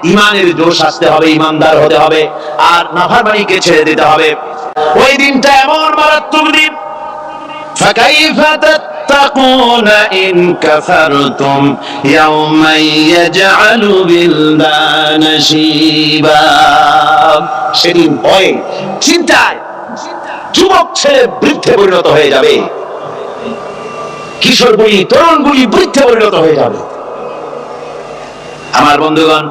ইমানের জোশ আসতে হবে, ইমানদার হতে হবে, আর নাফরমানিকে ছেড়ে দিতে হবে। ওই দিনটা এমন মারাত্মক দিন, ফাকাইফা তাত্তাকুনা ইন কাফারতুম ইয়াওমান ইয়াজআলু বিলদানা শিবা। সেদিন ভয়ে চিন্তায় যুবক ছেলে বৃদ্ধে পরিণত হয়ে যাবে, কিশোরগুলি তরুণগুলি বৃদ্ধে পরিণত হয়ে যাবে। আমার বন্ধুগণ,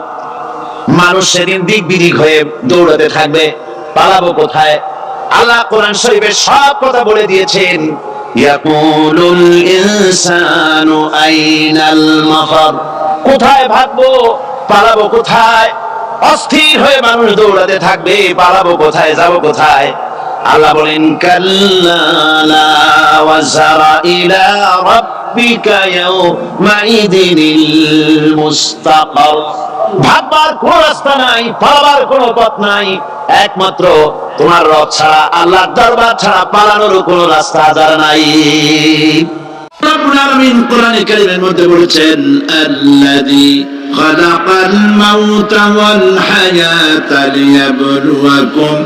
মানুষ সেদিন দিক বিদিক হয়ে দৌড়াতে থাকবে, পালাবো কোথায়? আল্লাহ কোরআন শরীফে সব কথা বলে দিয়েছেন। ইয়াকুলুল ইনসানু আইনাল মাফার, কোথায় ভাগবো, পালাবো কোথায়? অস্থির হয়ে মানুষ দৌড়াতে থাকবে, পালাবো কোথায়, যাবো কোথায়? আল্লাহ বলেন কাল্লা লা ওয়াজারা ইলা রাব্বিকা ইয়াওমাইদিনিল মুস্তাকার। ভাববার কোন রাস্তা নাই, পালাবার কোন পথ নাই, একমাত্র তোমার রব ছাড়া, আল্লাহর দরবার ছাড়া পালানোর কোন রাস্তা আর নাই। রব্বুল আলামিন কোরআনে কারীমের মধ্যে বলেছেন আল্লাযী খালাকাল মাউতা ওয়াল হায়াতা লিয়াবলুয়াকুম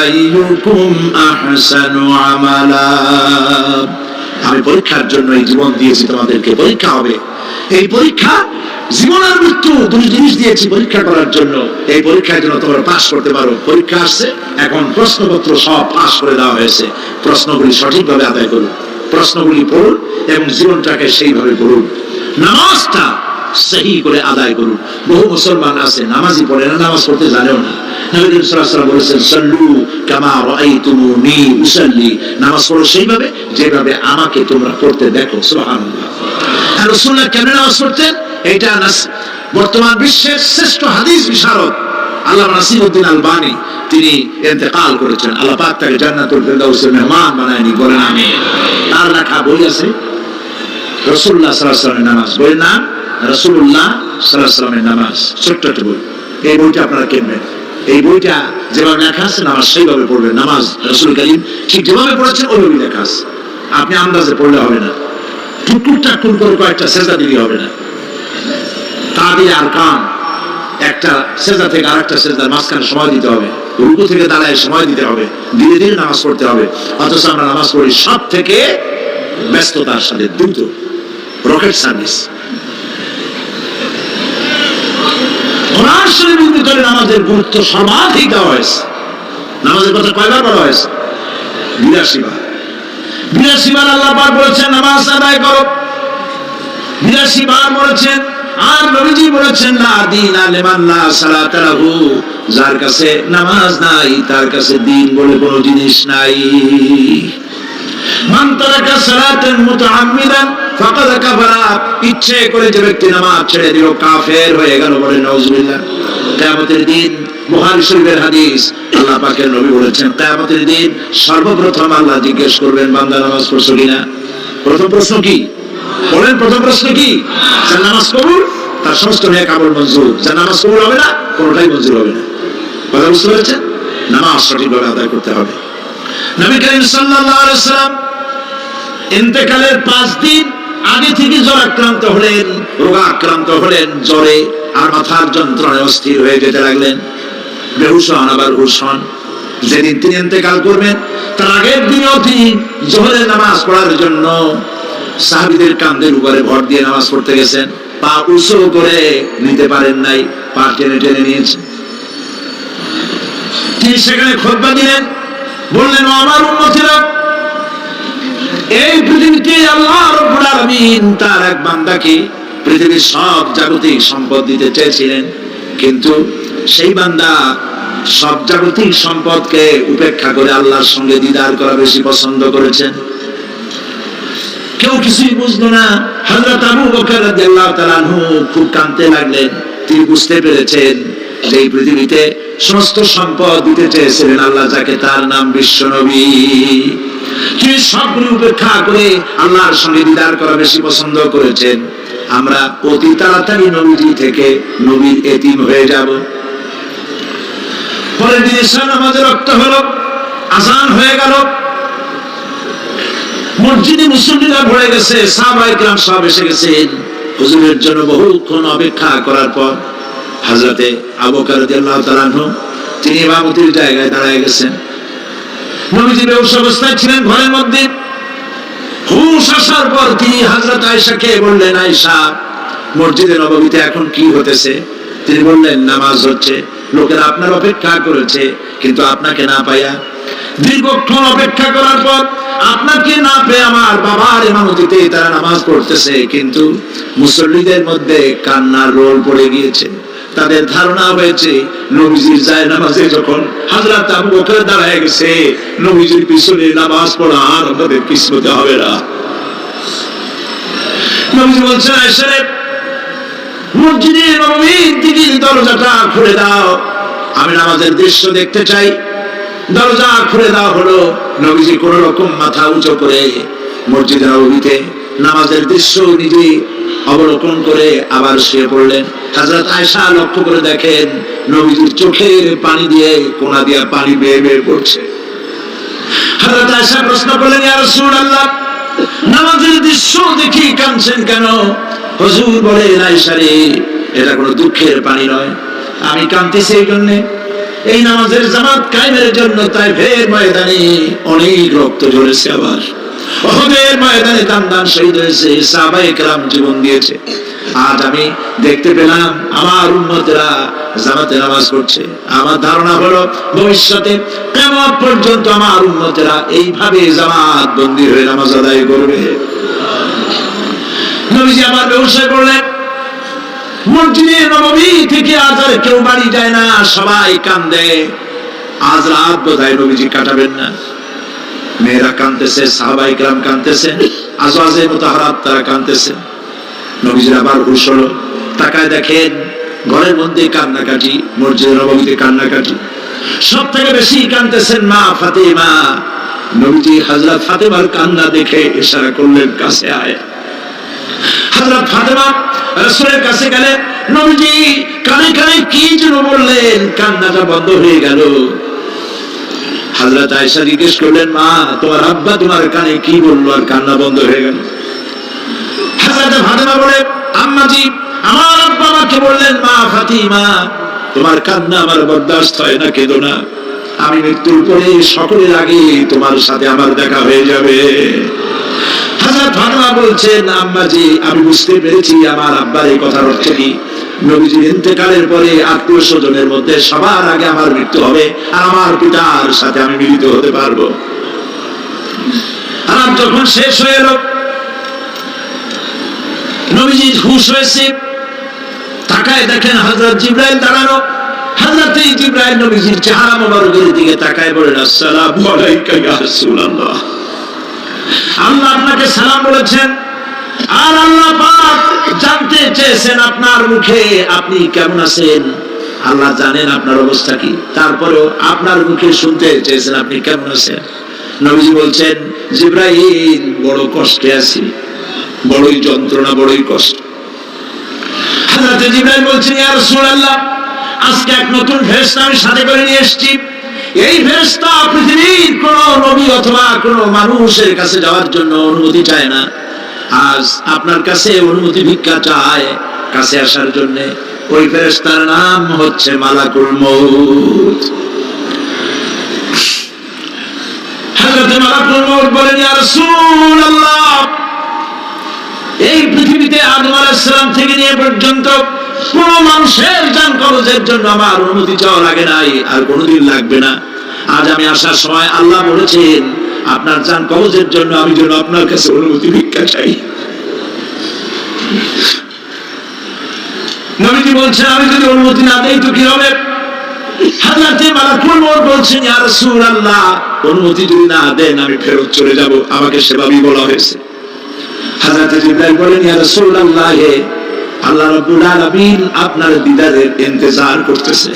আইয়ুকুম আহসানু আমালা। আমি পরীক্ষার জন্য এই জীবন দিয়েছি, তোমাদেরকে পরীক্ষা হবে। এই পরীক্ষা জীবন আর মৃত্যু দুই জিনিস দিয়েছি পরীক্ষা করার জন্য। এই পরীক্ষার জন্য তোমরা পাস করতে পারো। পরীক্ষা আসছে, এখন প্রশ্নপত্র সব পাস করে দেওয়া হয়েছে। প্রশ্নগুলি সঠিকভাবে আদায় করুন, প্রশ্নগুলি পড়ুন এবং জীবনটাকে সেইভাবে করুন। নামাজটা সহি করে আদায় করুন। বহু মুসলমান আছে নামাজই পড়ে না, নামাজ পড়তে জানেও না। নবী সাল্লাল্লাহু আলাইহি ওয়াসাল্লাম বলেছেন সাল্লু কামা রাআইতুমুনি উসাল্লি, নামাজ পড়ো সেইভাবে যেভাবে আমাকে তোমরা পড়তে দেখো। সুবহানাল্লাহ। আর রাসূলুল্লাহ কেন নামাজ পড়তেন? এটা বর্তমান বিশ্বের শ্রেষ্ঠ হাদিস বিশারদ আল্লামা নাসিরউদ্দিন আলবানী, তিনি ইন্তেকাল করেছেন। আল্লাহ পাক তাকে জান্নাতুল ফেরদাউসের মেহমান বানায়নি, বলেন আমিন। তার লেখা বই আছে রাসূলুল্লাহ সাল্লাল্লাহু আলাইহি ওয়াসাল্লামের নামাজ, বইয়ের নাম রাসূলুল্লাহ সাল্লাল্লাহু আলাইহি ওয়াসাল্লামের নামাজ। ছোট্ট একটা বই। এই বইটা আপনারা কিনবেন। এই বইটা যেভাবে লেখা আছে নামাজ সেইভাবে পড়বেন। নামাজ রাসূল কারীম ঠিক যেভাবে পড়েছেন ওইভাবেই লেখা আছে। আপনি আন্দাজে পড়লে হবে না, টুকটুক টাকটুক করে কয়েকটা সেজদা দিলে হবে না। তাদের আরকান, একটা সেজদা থেকে আরেকটা সেজদার মাঝখানে সময় দিতে হবে, রুকু থেকে দাঁড়ায় সময় দিতে হবে, ধীরে ধীরে নামাজ পড়তে হবে। অথচ আমরা নামাজ পড়ি সব থেকে ব্যস্ততার সাথে, দ্রুত, রকেট সার্ভিস। কোরআন শরীফের ভিতরে নামাজের গুরুত্ব সর্বাধিক দেওয়া হয়েছে। নামাজের কথা কয়বার বলা হয়েছে? ৮২ বার। ৮২ বার আল্লাহ পাক বলেছেন নামাজ আদায় করো, ৮২ বার বলেছেন। আর নবীজি বলেছেন লা দীনা লিমান লা সালাতা লাহু, যার কাছে নামাজ নাই তার কাছে দ্বীন বলে কোনো জিনিস নাই। মান তারাকা সালাতান মুতাআম্মিদান ফাকাদ কাফারা, ইচ্ছে করে যে ব্যক্তি নামাজ ছেড়ে দিল কাফের হয়ে গেল, বলে নাউজুবিল্লাহ। কিয়ামতের দিন বুখারী শরীফের হাদিস, আল্লাহ পাকের নবী বলেছেন কিয়ামতের দিন সর্বপ্রথম আল্লাহ জিজ্ঞেস করবেন বান্দা নামাজ পড়ছো কিনা। প্রথম প্রশ্ন কি? বলেন প্রথম প্রশ্ন কি? যার নামাজ কবুল তার সমস্ত নেক আমল মঞ্জুর, যার নামাজ কবুল হবে না কোনটাই মঞ্জুর হবে না। কথা বুঝতে পেরেছেন? নামাজ সঠিকভাবে আদায় করতে হবে। নবী করিম সাল্লাল্লাহু আলাইহি ওয়াসাল্লাম ইন্তেকালের 5 দিন আগে থেকে জ্বরাক্রান্ত হলেন, রোগাক্রান্ত হলেন, জ্বরে আর মাথার যন্ত্রণায় অস্থির হয়ে যেতে লাগলেন, বেহুশ হন, আবার হুশ হন। যেদিন তিনি ইন্তেকাল করবেন তার আগের দিনও তিনি জোহরের নামাজ পড়ার জন্য সাহাবীদের কাঁধের উপরে ভর দিয়ে নামাজ পড়তে গেছেন। পা উঁচু করে নিতে পারেন নাই, পা টেনে টেনে নিয়েছেন। তিনি সেখানে খুতবা দিলেন, বললেন আমার উম্মতিরা, এই পৃথিবীতে আল্লাহ রাব্বুল আলামিন তার এক বান্দাকে পৃথিবীর সব জাগতিক সম্পদ দিতে চেয়েছিলেন, কিন্তু সেই বান্দা সব জাগতিক সম্পদকে উপেক্ষা করে আল্লাহর সঙ্গে দিদার করা বেশি পছন্দ করেছেন। কেউ কিছুই বুঝলো না। হযরত আবু বকর রাদিয়াল্লাহু তাআলা আনহু খুব কাঁদতে লাগলেন। তিনি বুঝতে পেরেছেন যে এই পৃথিবীতে সমস্ত সম্পদ দিতে চেয়েছিলেন আল্লাহ, যাকে তার নাম বিশ্ব নবী। তিনি সবগুলো উপেক্ষা করে আল্লাহর সঙ্গে দিদার করা বেশি পছন্দ করেছেন। আমরা অতি তাড়াতাড়ি নবীজি থেকে নবীর এতিম হয়ে যাব। পরের দিন ঈশা নামাজের ওয়াক্ত হলো, আযান হয়ে গেল, মসজিদে মুসল্লিরা ভরে গেছে, সাহাবায়ে কেরাম সব এসে গেছেন। হুজুরের জন্য বহুক্ষণ অপেক্ষা করার পর হযরতে আবু বকর রাদিয়াল্লাহু তাআলা আনহু তিনি ইমামতির জায়গায় দাঁড়ায় গেছেন। নবীজি বেহুশ অবস্থায় ছিলেন ঘরের মধ্যে। হুশ আসার পর তিনি হযরত আয়েশাকে বললেন, আয়েশা, মসজিদে নববীতে এখন কি হতেছে? তিনি বললেন, নামাজ হচ্ছে। লোকেরা আপনার অপেক্ষা করেছে, কিন্তু আপনাকে না পাইয়া দীর্ঘক্ষণ অপেক্ষা করার পর আপনাকে না পেয়ে আমার বাবার ইমামতিতে তারা নামাজ পড়তেছে, কিন্তু মুসল্লিদের মধ্যে কান্নার রোল পড়ে গিয়েছে। তাদের ধারণা হয়েছে নবীজির যায় নামাজে যখন হযরত আবু বকর দাঁড়ায় গেছে, নবীজির পিছনে নামাজ পড়া আর আমাদের কিসমতে হবে না। নবীজি বলছেন, আয়েশা রে, মসজিদে নববীর দিকের দরজাটা খুলে দাও, আমি নামাজের দৃশ্য দেখতে চাই। দরজা খুলে দেওয়া হলো। নবীজি কোন রকম মাথা উঁচু করে মসজিদে নববীতে নামাজের দৃশ্য নিজে অবলোকন করে আবার শুয়ে পড়লেন। হযরত আয়েশা লক্ষ্য করে দেখেন নবীজির চোখের পানি দিয়ে কোনা দিয়ে পানি বেয়ে বেয়ে পড়ছে। হযরত আয়েশা প্রশ্ন করলেন, ইয়া রাসূলুল্লাহ, নামাজের দৃশ্য দেখি কাঁদছেন কেন? হুজুর বলেন, আয়েশা রে, এটা কোনো দুঃখের পানি নয়, আমি কাঁদতেছি এই জন্য, এই নামাজের জামাত কায়েমের জন্য তাইফের ময়দানে অনেক রক্ত ঝরেছে, আবার উহুদের ময়দানে দান শহীদ হয়েছে, সাহাবায়ে কেরাম জীবন দিয়েছে। আজ আমি দেখতে পেলাম আমার উম্মতেরা জামাতে নামাজ পড়ছে। আমার ধারণা হলো ভবিষ্যতে কিয়ামত পর্যন্ত আমার উম্মতেরা এইভাবে জামাত বন্দী হয়ে নামাজ আদায় করবে। নবীজি আবার বেহুশ হয়ে পড়লেন। মসজিদে নববী থেকে আজ আর কেউ বাড়ি যায় না, সবাই কান্দে। আজ রাত বোধহয় নবীজি কাটাবেন না। মেয়েরা কাঁদতেছে, সাহাবায়ে কেরাম কাঁদতেছেন, আজওয়াজে মুতাহারাত তারা কাঁদতেছেন। নবীজির আবার হুঁশ হলো, তাকায় দেখেন ঘরের মধ্যে কান্নাকাটি, মসজিদে নববীতে কান্নাকাটি। সব থেকে বেশি কাঁদতেছেন মা ফাতেমা। নবীজি হযরত ফাতেমার কান্না দেখে ইশারা করলেন, কাছে আয়। হযরত ফাতেমা রাসূলের কাছে গেলেন। নবীজি কানে কানে কি যেন বললেন, কান্নাটা বন্ধ হয়ে গেল। হযরত আয়েশা জিজ্ঞেস করলেন, মা, তোমার আব্বা তোমার কানে কি বললো আর কান্না বন্ধ হয়ে গেল? হযরত ফাতেমা বলে, আম্মাজি, আমার আব্বা আমাকে বললেন, মা ফাতিমা, তোমার কান্না আমার বরদাস্ত হয় না, কেঁদো না, আমি মৃত্যুর পরে সকলের আগে তোমার সাথে আমার দেখা হয়ে যাবে। হযরত ফাতেমা বলছেন, আম্মাজি, আমি বুঝতে পেরেছি আমার আব্বার এই কথার অর্থ কি। নবীজির ইন্তেকালের পরে আত্মীয় স্বজনের মধ্যে সবার আগে আমার মৃত্যু হবে, আর আমার পিতার সাথে আমি মিলিত হতে পারবো। আর যখন শেষ হয়ে এলো, নবীজি হুঁশ হয়েছে, তাকায় দেখেন হযরত জিবরাইল দাঁড়ানো। হযরত জিবরাইল নবীজির চেহারা মোবারকের দিকে তাকায় বলেন, আসসালামু আলাইকা ইয়া রাসূলুল্লাহ, আল্লাহ আপনাকে সালাম বলেছেন, আর আল্লাহ পাক জানতে চেয়েছেন আপনার মুখে আপনি কেমন আছেন। আল্লাহ জানেন আপনার অবস্থা কি, তারপরেও আপনার মুখে শুনতে চেয়েছেন আপনি কেমন আছেন। নবীজি বলছেন, জিবরাইল, বড় কষ্টে আছি, বড়ই যন্ত্রণা, বড়ই কষ্ট। হযরত জিবরাইল বলছেন, ইয়া রাসূলুল্লাহ, আজকে এক নতুন ফেরেশতা আমি সাথে করে নিয়ে এসেছি। এই ফেরেশতা পৃথিবীর কোন নবী অথবা কোন মানুষের কাছে যাওয়ার জন্য অনুমতি চায় না, আজ আপনার কাছে অনুমতি ভিক্ষা চায় কাছে আসার জন্য। ওই ফেরেশতার নাম হচ্ছে মালাকুল মউত। হযরত মালাকুল মউত বলেন, ইয়া রাসূলুল্লাহ, এই পৃথিবীতে আদম আলাইহিস সালাম থেকে নিয়ে পর্যন্ত কোন মানুষের জান কবজের জন্য আমার অনুমতি চাওয়া লাগে নাই, আর কোনোদিন লাগবে না। আজ আমি আসার সময় আল্লাহ বলেছেন, আপনার জান কবজের জন্য আমি যেন আপনার কাছে অনুমতি ভিক্ষা চাই। নবীজি বলছেন, আমি যদি অনুমতি না দেই তো কি হবে? হযরত মালাকুল মউত বলছেন, ইয়া রাসূলুল্লাহ, অনুমতি যদি না দেন আমি ফেরত চলে যাব, আমাকে সেভাবেই বলা হয়েছে। হযরত জিবরাইল বলেন, ইয়া রাসূলুল্লাহ, আল্লাহ রাব্বুল আলামিন আপনার দিদারের ইন্তজার করতেছে।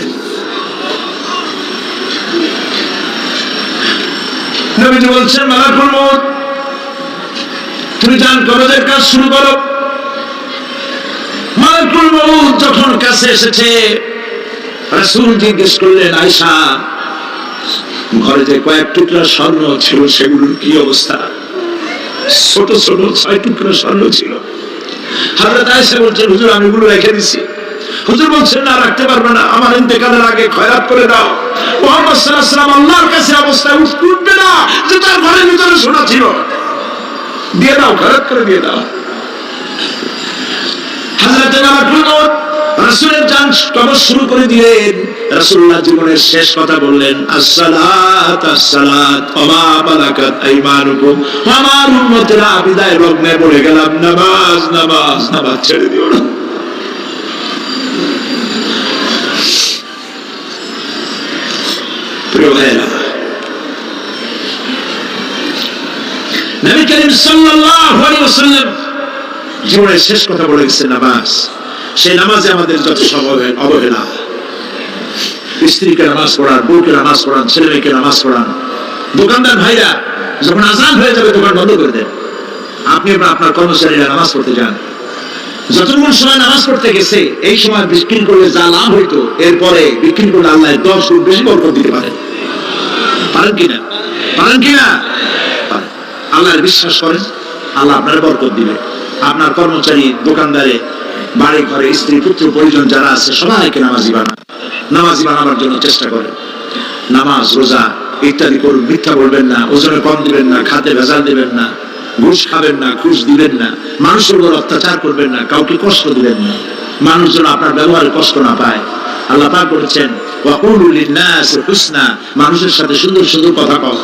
নবীজি বলছেন, মালাকুল মউত, তুমি জান কবজের কাজ শুরু করো। মালাকুল মউত যখন কাছে এসেছে, রাসূল জিজ্ঞেস করলেন, আয়েশা, ঘরে যে কয়েক টুকরা স্বর্ণ ছিল সেগুলোর কি অবস্থা? ছোট ছোট 6 টুকরা স্বর্ণ ছিল। হযরত আয়েশা বলছেন, হুজুর, আমি এগুলো রেখে দিছি। হুজুর বলছেন না রাখতে পারবে না, আমার ইন্তেকালের আগে খয়রাত করে দাও। মুহাম্মদ সাল্লাল্লাহু আলাইহি ওয়াসাল্লাম আল্লাহর কাছে অবস্থায় উঠবে না যে তার ঘরের ভিতরে সোনা ছিল, দিয়ে দাও, খয়রাত করে দিয়ে দাও। হযরত ওমর রাসূলের জান কবর শুরু করে দিলেন। রাসূলুল্লাহ জীবনের শেষ কথা বললেন, আসসালাত আসসালাত ওয়া বারাকাত আইমানুকুম। আমার উম্মতেরা বিদায় লগ্নে বলে গেলাম, নামাজ নামাজ নামাজ ছেড়ে দিও না। প্রিয় ভাইরা, নবী করিম সাল্লাল্লাহু আলাইহি ওয়াসাল্লাম জীবনের শেষ কথা বলে গেছে নামাজ। সেই নামাজে আমাদের যত অবহেলা, স্ত্রীকে নামাজ পড়ান, বউকে নামাজ পড়ান, ছেলে মেয়েকে নামাজ পড়ান। দোকানদার ভাইরা যখন আজান হয়ে যাবে দোকান বন্ধ করে দেন, আপনি আপনার কর্মচারীরা নামাজ পড়তে যান। যতক্ষণ সময় নামাজ পড়তে গেছে এই সময় বিক্রি করলে যা লাভ হইতো, এরপরে বিক্রি করলে আল্লাহ 10 গুণ বেশি বরকত দিতে পারেন। পারেন কিনা? পারেন কিনা? আল্লাহর বিশ্বাস করেন, আল্লাহ আপনার বরকত দিবে। আপনার কর্মচারী, দোকানদারে, বাড়ি ঘরে স্ত্রী পুত্র পরিজন যারা আছে সবাইকে নামাজি বানান। নামাজি বানাবার জন্য চেষ্টা করেন। নামাজ রোজা ইত্যাদি করুন। মিথ্যা বলবেন না, ওজনে কম দিবেন না, খাদ্যে ভেজাল দিবেন না, ঘুষ খাবেন না, ঘুষ দিবেন না, মানুষের উপর অত্যাচার করবেন না, কাউকে কষ্ট দিবেন না, মানুষ যেন আপনার ব্যবহারে কষ্ট না পায়। আল্লাহ পাক বলেছেন, ওয়াকুলু লিন-নাসি হুসনা, মানুষের সাথে সুন্দর সুন্দর কথা কও।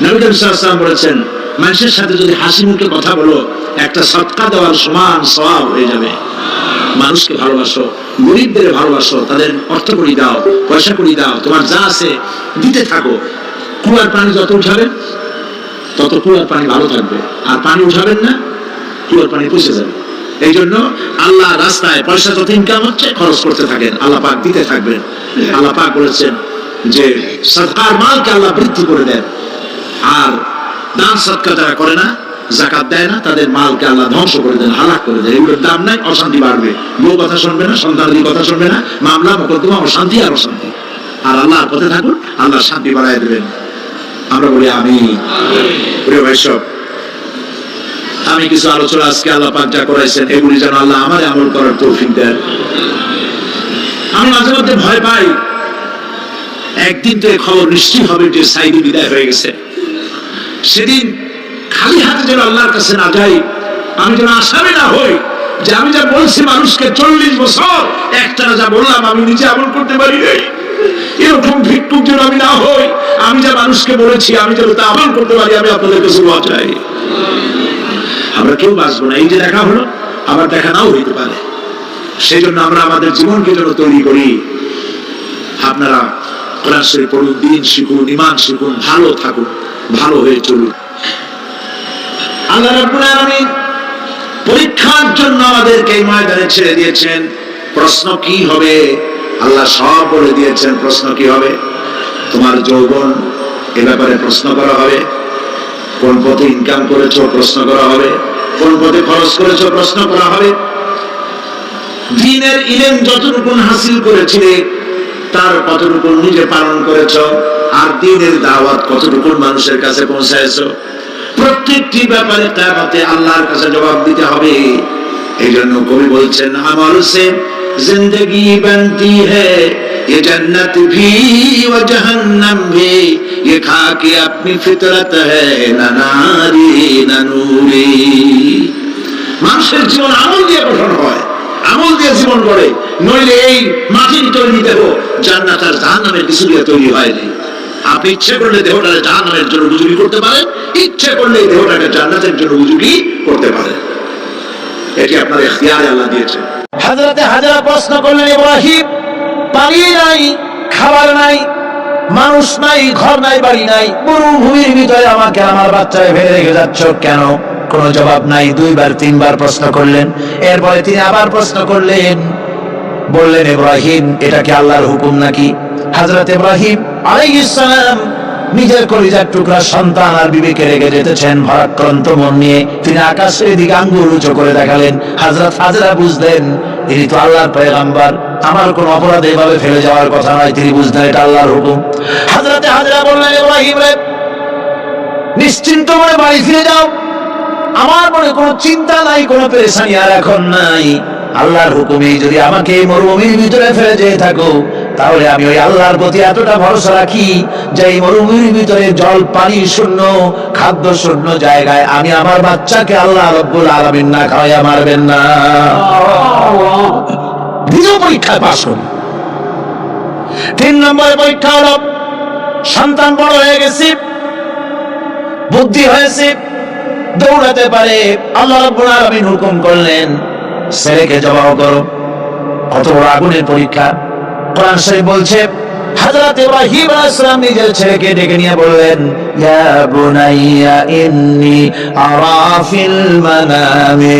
নবী করিম সাল্লাল্লাহু আলাইহি ওয়াসাল্লাম বলেছেন, মানুষের সাথে যদি হাসি মুখে কথা বলো একটা সদকা দেওয়ার সমান সওয়াব হয়ে যাবে। মানুষকে ভালোবাসো, গরিবদের ভালোবাসো, তাদের অর্থ করি দাও, পয়সা করি দাও, তোমার যা আছে দিতে থাকো। কুয়ার পানি যত উঠাবেন তত কুয়ার পানি ভালো থাকবে, আর পানি উঠাবেন না কুয়ার পানি পচে যাবে। এই জন্য আল্লাহ রাস্তায় পয়সা যত ইনকাম হচ্ছে খরচ করতে থাকেন, আল্লাহ পাক দিতে থাকবেন। আল্লাহ পাক বলেছেন যে সদকার মালকে আল্লাহ বৃদ্ধি করে দেন, আর দান সদকা যারা করে না, যাকাত দেয় না, তাদের মালকে আল্লাহ ধ্বংস করে দেন, হালাক করে দেন। এগুলোর দাম নাই, অশান্তি বাড়বে, বউ কথা শুনবে না, সন্তানাদি কথা শুনবে না, মামলা মোকদ্দমা, অশান্তি আর অশান্তি। আর আল্লাহর পথে থাকুন, আল্লাহ শান্তি বাড়ায় দেবেন। আমরা বলি আমিন। প্রিয় ভাই সব, আমি কিছু আলোচনা আজকে আল্লাহ পাক যা করাইছেন এগুলি যেন আল্লাহ আমার আমল করার তৌফিক দেন। আমি মাঝে মধ্যে ভয় পাই, একদিন তো এই খবর নিশ্চিত হবে যে সাইদি বিদায় হয়ে গেছে। সেদিন খালি হাতে যেন আল্লাহর কাছে না যাই, আমি যেন আসামি না হই যে আমি যা বলছি মানুষকে 40 বছর একটানা যা বললাম আমি নিজে আমল করতে পারি নাই। এরকম ভিক্ষুক যেন আমি না হই, আমি যা মানুষকে বলেছি আমি যেন তা আমল করতে পারি। আমি আপনাদের কাছে দোয়া চাই। আমরা কেউ বাঁচবো না, এই যে দেখা হলো আবার দেখা নাও হইতে পারে। সেই জন্য আমরা আমাদের জীবনকে যেন তৈরি করি। আপনারা কোরআন শরীফ পড়ুন, দিন শিখুন, ঈমান শিখুন, ভালো থাকুন, ভালো হয়ে চলুন। আল্লাহ রাব্বুল আলামিন পরীক্ষার জন্য আমাদেরকে এই ময়দানে ছেড়ে দিয়েছেন। প্রশ্ন কি হবে আল্লাহ সব বলে দিয়েছেন। প্রশ্ন কি হবে? তোমার যৌবন, এ ব্যাপারে প্রশ্ন করা হবে। কোন পথে ইনকাম করেছো প্রশ্ন করা হবে। কোন পথে খরচ করেছো প্রশ্ন করা হবে। দ্বীনের ইলম যতটুকু হাসিল করেছিলে তার কতটুকু নিজে পালন করেছো, আর দ্বীনের দাওয়াত কতটুকু মানুষের কাছে পৌঁছায়ছো, প্রত্যেকটি ব্যাপারে কিয়ামতে আল্লাহর কাছে জবাব দিতে হবে। এই জন্য কবি বলছেন, আমল সে জিंदगी बनती है ये जन्नत भी व जहन्नम भी, ये खाके अपनी फितरत है ना नारी ना नूरी। মানুষের জীবন আমল দিয়ে গঠন হয়, আমল দিয়ে জীবন গড়ে, নইলে এই মাটির তৈরি দেহ জান্নাত আর জাহান্নামের কিছু দিয়ে তৈরি হয়নি। আপনি ইচ্ছে করলে দেহটাকে জাহান্নামের জন্য উপযোগী করতে পারেন, ইচ্ছে করলে দেহটাকে জান্নাতের জন্য উপযোগী করতে পারেন। এটি আপনার ইখতিয়ারে আল্লাহ দিয়েছেন। হযরতে হাজরা প্রশ্ন করলেন, ইব্রাহিম পানি নাই, খাবার নাই, মানুষ নাই, ঘর নাই, বাড়ি নাই, মরুভূমির ভিতরে আমাকে আমার বাচ্চাকে ফেলে রেখে যাচ্ছ কেন? কোনো জবাব নাই। 2 বার 3 বার প্রশ্ন করলেন। এরপরে তিনি আবার প্রশ্ন করলেন, বললেন, ইব্রাহিম এটা কি আল্লাহর হুকুম নাকি? হযরত ইব্রাহিম আলাইহিস সালাম নিজের কলিজার টুকরা সন্তান আর বিবিকে রেখে যেতেছেন ভারাক্রান্ত মন নিয়ে। তিনি আকাশের দিকে আঙ্গুল উঁচু করে দেখালেন। হযরত হাজরা বুঝলেন তিনি তো আল্লাহর পয়গম্বর, আমার কোন অপরাধ এভাবে ফেলে যাওয়ার কথা নয়। তিনি বুঝলেন এটা আল্লাহর হুকুম। হযরত হাজরা বললেন, ইব্রাহিম রে, নিশ্চিন্ত মনে বাড়ি ফিরে যাও, আমার মনে কোনো চিন্তা নাই, কোনো পেরেশানি আর এখন নাই। আল্লাহর হুকুমে যদি আমাকে এই মরুভূমির ভিতরে ফেলে যেয়ে থাকো, তাহলে আমি ওই আল্লাহর প্রতি এতটা ভরসা রাখি যে এই মরুভূমির ভিতরে জল পানি শূন্য, খাদ্য শূন্য জায়গায় আমি আমার বাচ্চাকে আল্লাহ রাব্বুল আলামিন না খাওয়াইয়া মারবেন না। দ্বিতীয় পরীক্ষায় পাস করি। 3 নম্বরের পরীক্ষা হলো সন্তান বড় হয়ে গেছে, বুদ্ধি হয়েছে, দৌড়াতে পারে। আল্লাহ রাব্বুল আলামিন হুকুম করলেন ছেলেকে জবাহ করো। কত বড় আগুনের পরীক্ষা! কোরআন শরীফ বলছে হযরত ইব্রাহিম আলাইহিস সালাম নিজের ছেলেকে ডেকে নিয়ে বললেন, ইয়া বুনাইয়া ইন্নী আরা ফিল মানামি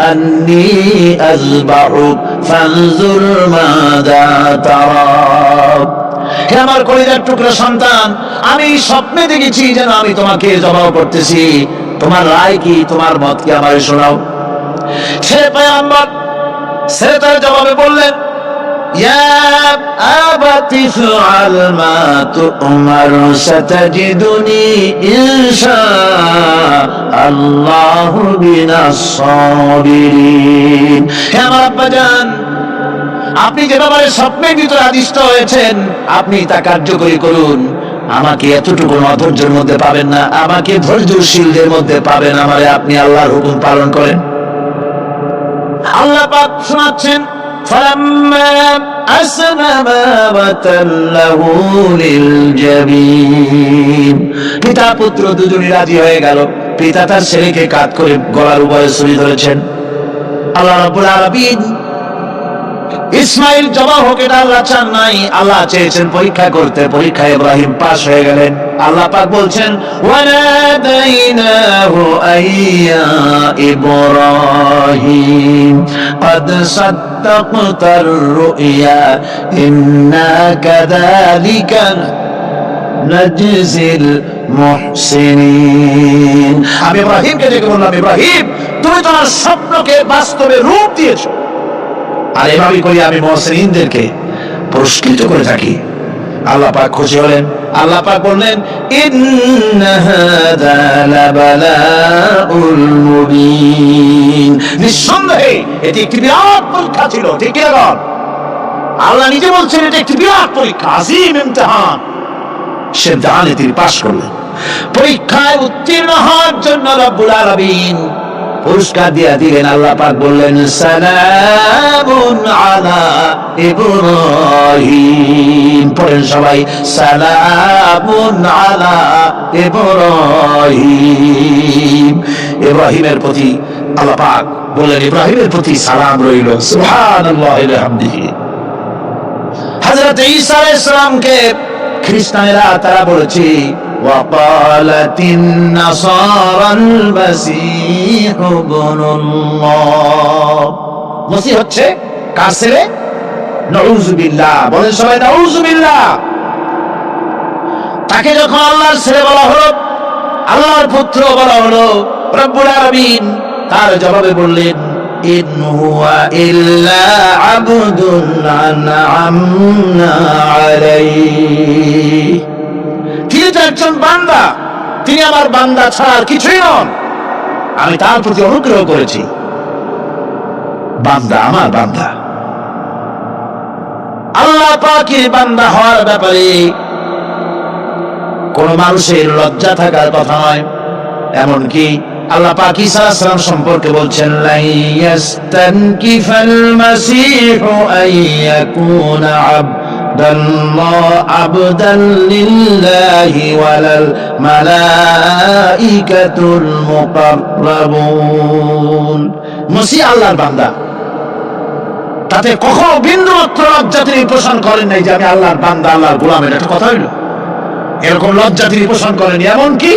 আন্নী আযবাহুক ফানজুর মাযা তারা। হে আমার কলিজার টুকরা সন্তান, আমি স্বপ্নে দেখেছি যেন আমি তোমাকে জবাহ করতেছি, তোমার রায় কি, তোমার মত কি আমারে শোনাও। ছেলে পয়গম্বর ছেলে তার জবাবে বললেন, ইয়া আবাতি ফাআল মা তু'মার সাতাজিদুনি ইনশাআল্লাহু মিনাস সাবিরিন। হে আমার আব্বাজান, আপনি যে ব্যাপারে স্বপ্নের ভিতরে আদিষ্ট হয়েছেন আপনি তা কার্যকরী করুন। আমাকে এতটুকু অধৈর্যের মধ্যে পাবেন না, আমাকে ধৈর্যশীলদের মধ্যে পাবেন। আমারে আপনি আল্লাহর হুকুম পালন করেন। আল্লাহ পাক শোনাচ্ছেন, ফালাম্মা আসলামা ওয়া তাল্লাহু লিল জাবিন। পিতা পুত্র দুজনই রাজি হয়ে গেল। পিতা তার ছেলেকে কাঁধ করে গলার উপরে ছুরি ধরেছেন। আল্লাহ রাব্বুল আলামিন ইসমাইল জবাহ হোক এটা আল্লাহ চান নাই, আল্লাহ চেয়েছেন পরীক্ষা করতে। পরীক্ষায় ইব্রাহিম পাস হয়ে গেলেন। আল্লাহ পাক বলছেন, ওয়ানাদাইনাহু আইয়া ইব্রাহিম ক্বাদ সাদ্দাকতার রুইয়া ইন্না কাযালিকা নাজজিল মুহসিনিন। আমি ইব্রাহিমকে ডেকে বললাম, ইব্রাহিম তুমি তোমার স্বপ্নকে বাস্তবে রূপ দিয়েছো, আর এভাবে করে আমি মুহসিনদেরকে পুরস্কৃত করে থাকি। আল্লাহ পাক খুশি হলেন। আল্লাহ পাক বললেন, ইন্না হাযা লাবালাউল মুবিন। নিঃসন্দেহে এটি একটি বিরাট পরীক্ষা ছিল। ঠিক কি না? আল্লাহ নিজে বলছেন এটা একটি বিরাট পরীক্ষা, আযীম ইমতিহান। সে ইমতিহানে তিনি পাস করলেন। পরীক্ষায় উত্তীর্ণ হওয়ার জন্য রব্বুল আলামিন পুরস্কার দিয়ে দিলেন। আল্লাহ পাক বললেন, সালামুন আলা ইব্রাহিম। পড়েন সবাই, সালামুন আলা ইব্রাহিম। ইব্রাহিমের প্রতি আল্লাহ পাক বললেন, ইব্রাহিমের প্রতি সালাম রইল। সুবহানাল্লাহি ওয়া বিহামদিহি। হযরত ঈসা আলাইহিস সালামকে খ্রিস্টানেরা তারা বলেছে, وقالت النصارى المسيح ابن الله। মসিহ হচ্ছে কার ছেলে? নাউযুবিল্লাহ। বলেন সবাই নাউযুবিল্লাহ। তাকে যখন আল্লাহর ছেলে বলা হলো, আল্লাহর পুত্র বলা হলো, রব্বুল আলামিন তার জবাবে বললেন, ইন হুয়া ইল্লা আবদুন আনআমনা আলাইহি। তিনি তো একজন বান্দা, তিনি আমার বান্দা ছাড়া আর কিছুই নন। আমি তার প্রতি অনুগ্রহ করেছি। বান্দা, আমার বান্দা। আল্লাহ পাকের বান্দা হওয়ার ব্যাপারে কোন মানুষের লজ্জা থাকার কথা নয়। এমনকি আল্লাহ পাক ঈসা আলাইহিস সালাম সম্পর্কে বলছেন, লা ইয়াস্তানকিফাল মাসীহু আইয়াকুনা আবদান লিল্লাহি ওয়ালাল মালাইকাতুল মুকাররাবুন। মসিহ আল্লাহর বান্দা, তাতে কখনো বিন্দুমাত্র লজ্জা তিনি পোষণ করেন নাই যে আমি আল্লাহর বান্দা, আল্লাহর গোলাম। এটা একটা কথা হইল? এরকম লজ্জা তিনি পোষণ করেন। এমনকি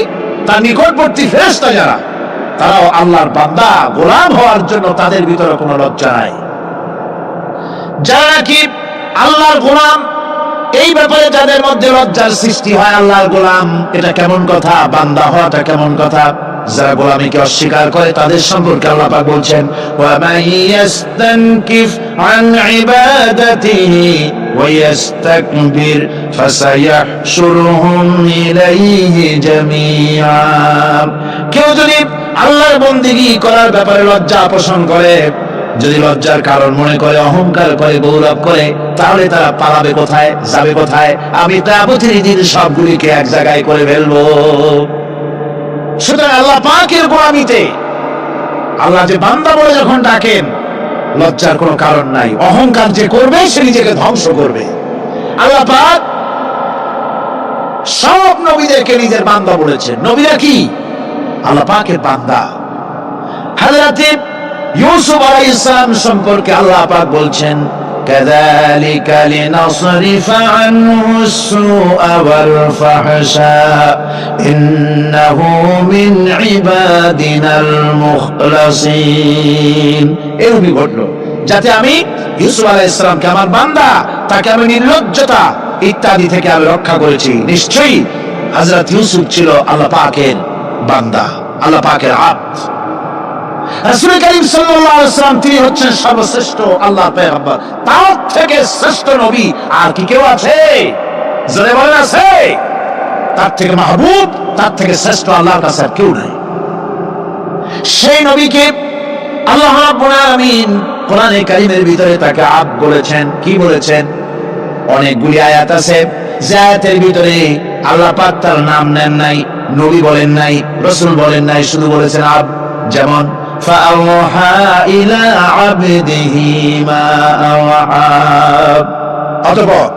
তার নিকটবর্তী ফেরেশতা যারা, তারাও আল্লাহর বান্দা গোলাম হওয়ার জন্য তাদের ভিতরে কোনো লজ্জা নাই। যারা কি আল্লাহর গোলাম, এই ব্যাপারে যাদের মধ্যে লজ্জার সৃষ্টি হয়, আল্লাহর গোলাম এটা কেমন কথা, বান্দা হওয়াটা কেমন কথা। যারা গোলামীকে অস্বীকার করে তাদের সম্পর্কে আল্লাহ পাক বলছেন, ওয়া মান ইয়াস্তানকিফ আন ইবাদাতিহি ওয়া ইয়াস্তাকবির ফাসায়াহশুরুহুম ইলাইহি জামিআ। কেউ যদি আল্লাহর বন্দেগী করার ব্যাপারে লজ্জা পোষণ করে, যদি লজ্জার কারণ মনে করে, অহংকার করে, গৌরব করে, তাহলে তারা পালাবে কোথায়, যাবে কোথায়? আমি কিয়ামতের দিন সবগুলিকে এক জায়গায় করে ফেলবো। সুতরাং আল্লাহ পাকের গোলামিতে আল্লাহ যে বান্দা বলে যখন ডাকেন, লজ্জার কোনো কারণ নাই। অহংকার যে করবে সে নিজেকে ধ্বংস করবে। আল্লাহ পাক সব নবীদেরকে নিজের বান্দা বলেছেন। নবীরা কি আল্লাহ পাকের বান্দা। হযরত ইউসুফ আলাইহিস সালাম সম্পর্কে আল্লাহ পাক বলছেন, কাযালিকা লিনাসরিফা আনহু আস-সুআ ওয়াল ফাহশা ইন্নাহু মিন ইবাদিনাল মুখলাসিন। এরকমই ঘটলো যাতে আমি ইউসুফ আলাইহিস সালামকে, আমার বান্দা, তাকে আমি নির্লজ্জতা ইত্যাদি থেকে আমি রক্ষা করেছি। নিশ্চয়ই হযরত ইউসুফ ছিল আল্লাহ পাকের বান্দা, আল্লাহ পাকের আব্দ। রাসূল করিম সাল্লাল্লাহু আলাইহি ওয়াসাল্লাম তিনি হচ্ছেন সর্বশ্রেষ্ঠ আল্লাহর পয়গম্বর। তার থেকে শ্রেষ্ঠ নবী আর কি কেউ আছে? জোরে বলেন, আছে? তার থেকে মাহবুব, তার থেকে শ্রেষ্ঠ আল্লাহর কাছে আর কেউ নাই। সেই নবীকে আল্লাহ রাব্বুল আলামিন কোরআনে কারীমের ভিতরে তাকে আব্দ বলেছেন। কি বলেছেন? অনেকগুলি আয়াত আছে যে আয়াতের ভিতরে আল্লাহ পাক তার নাম নেন নাই, নবী বলেন নাই, রাসূল বলেন নাই, শুধু বলেছেন আব্দ। যেমন ফাআওহা ইলা আবদিহি মা আওহা, অতঃপর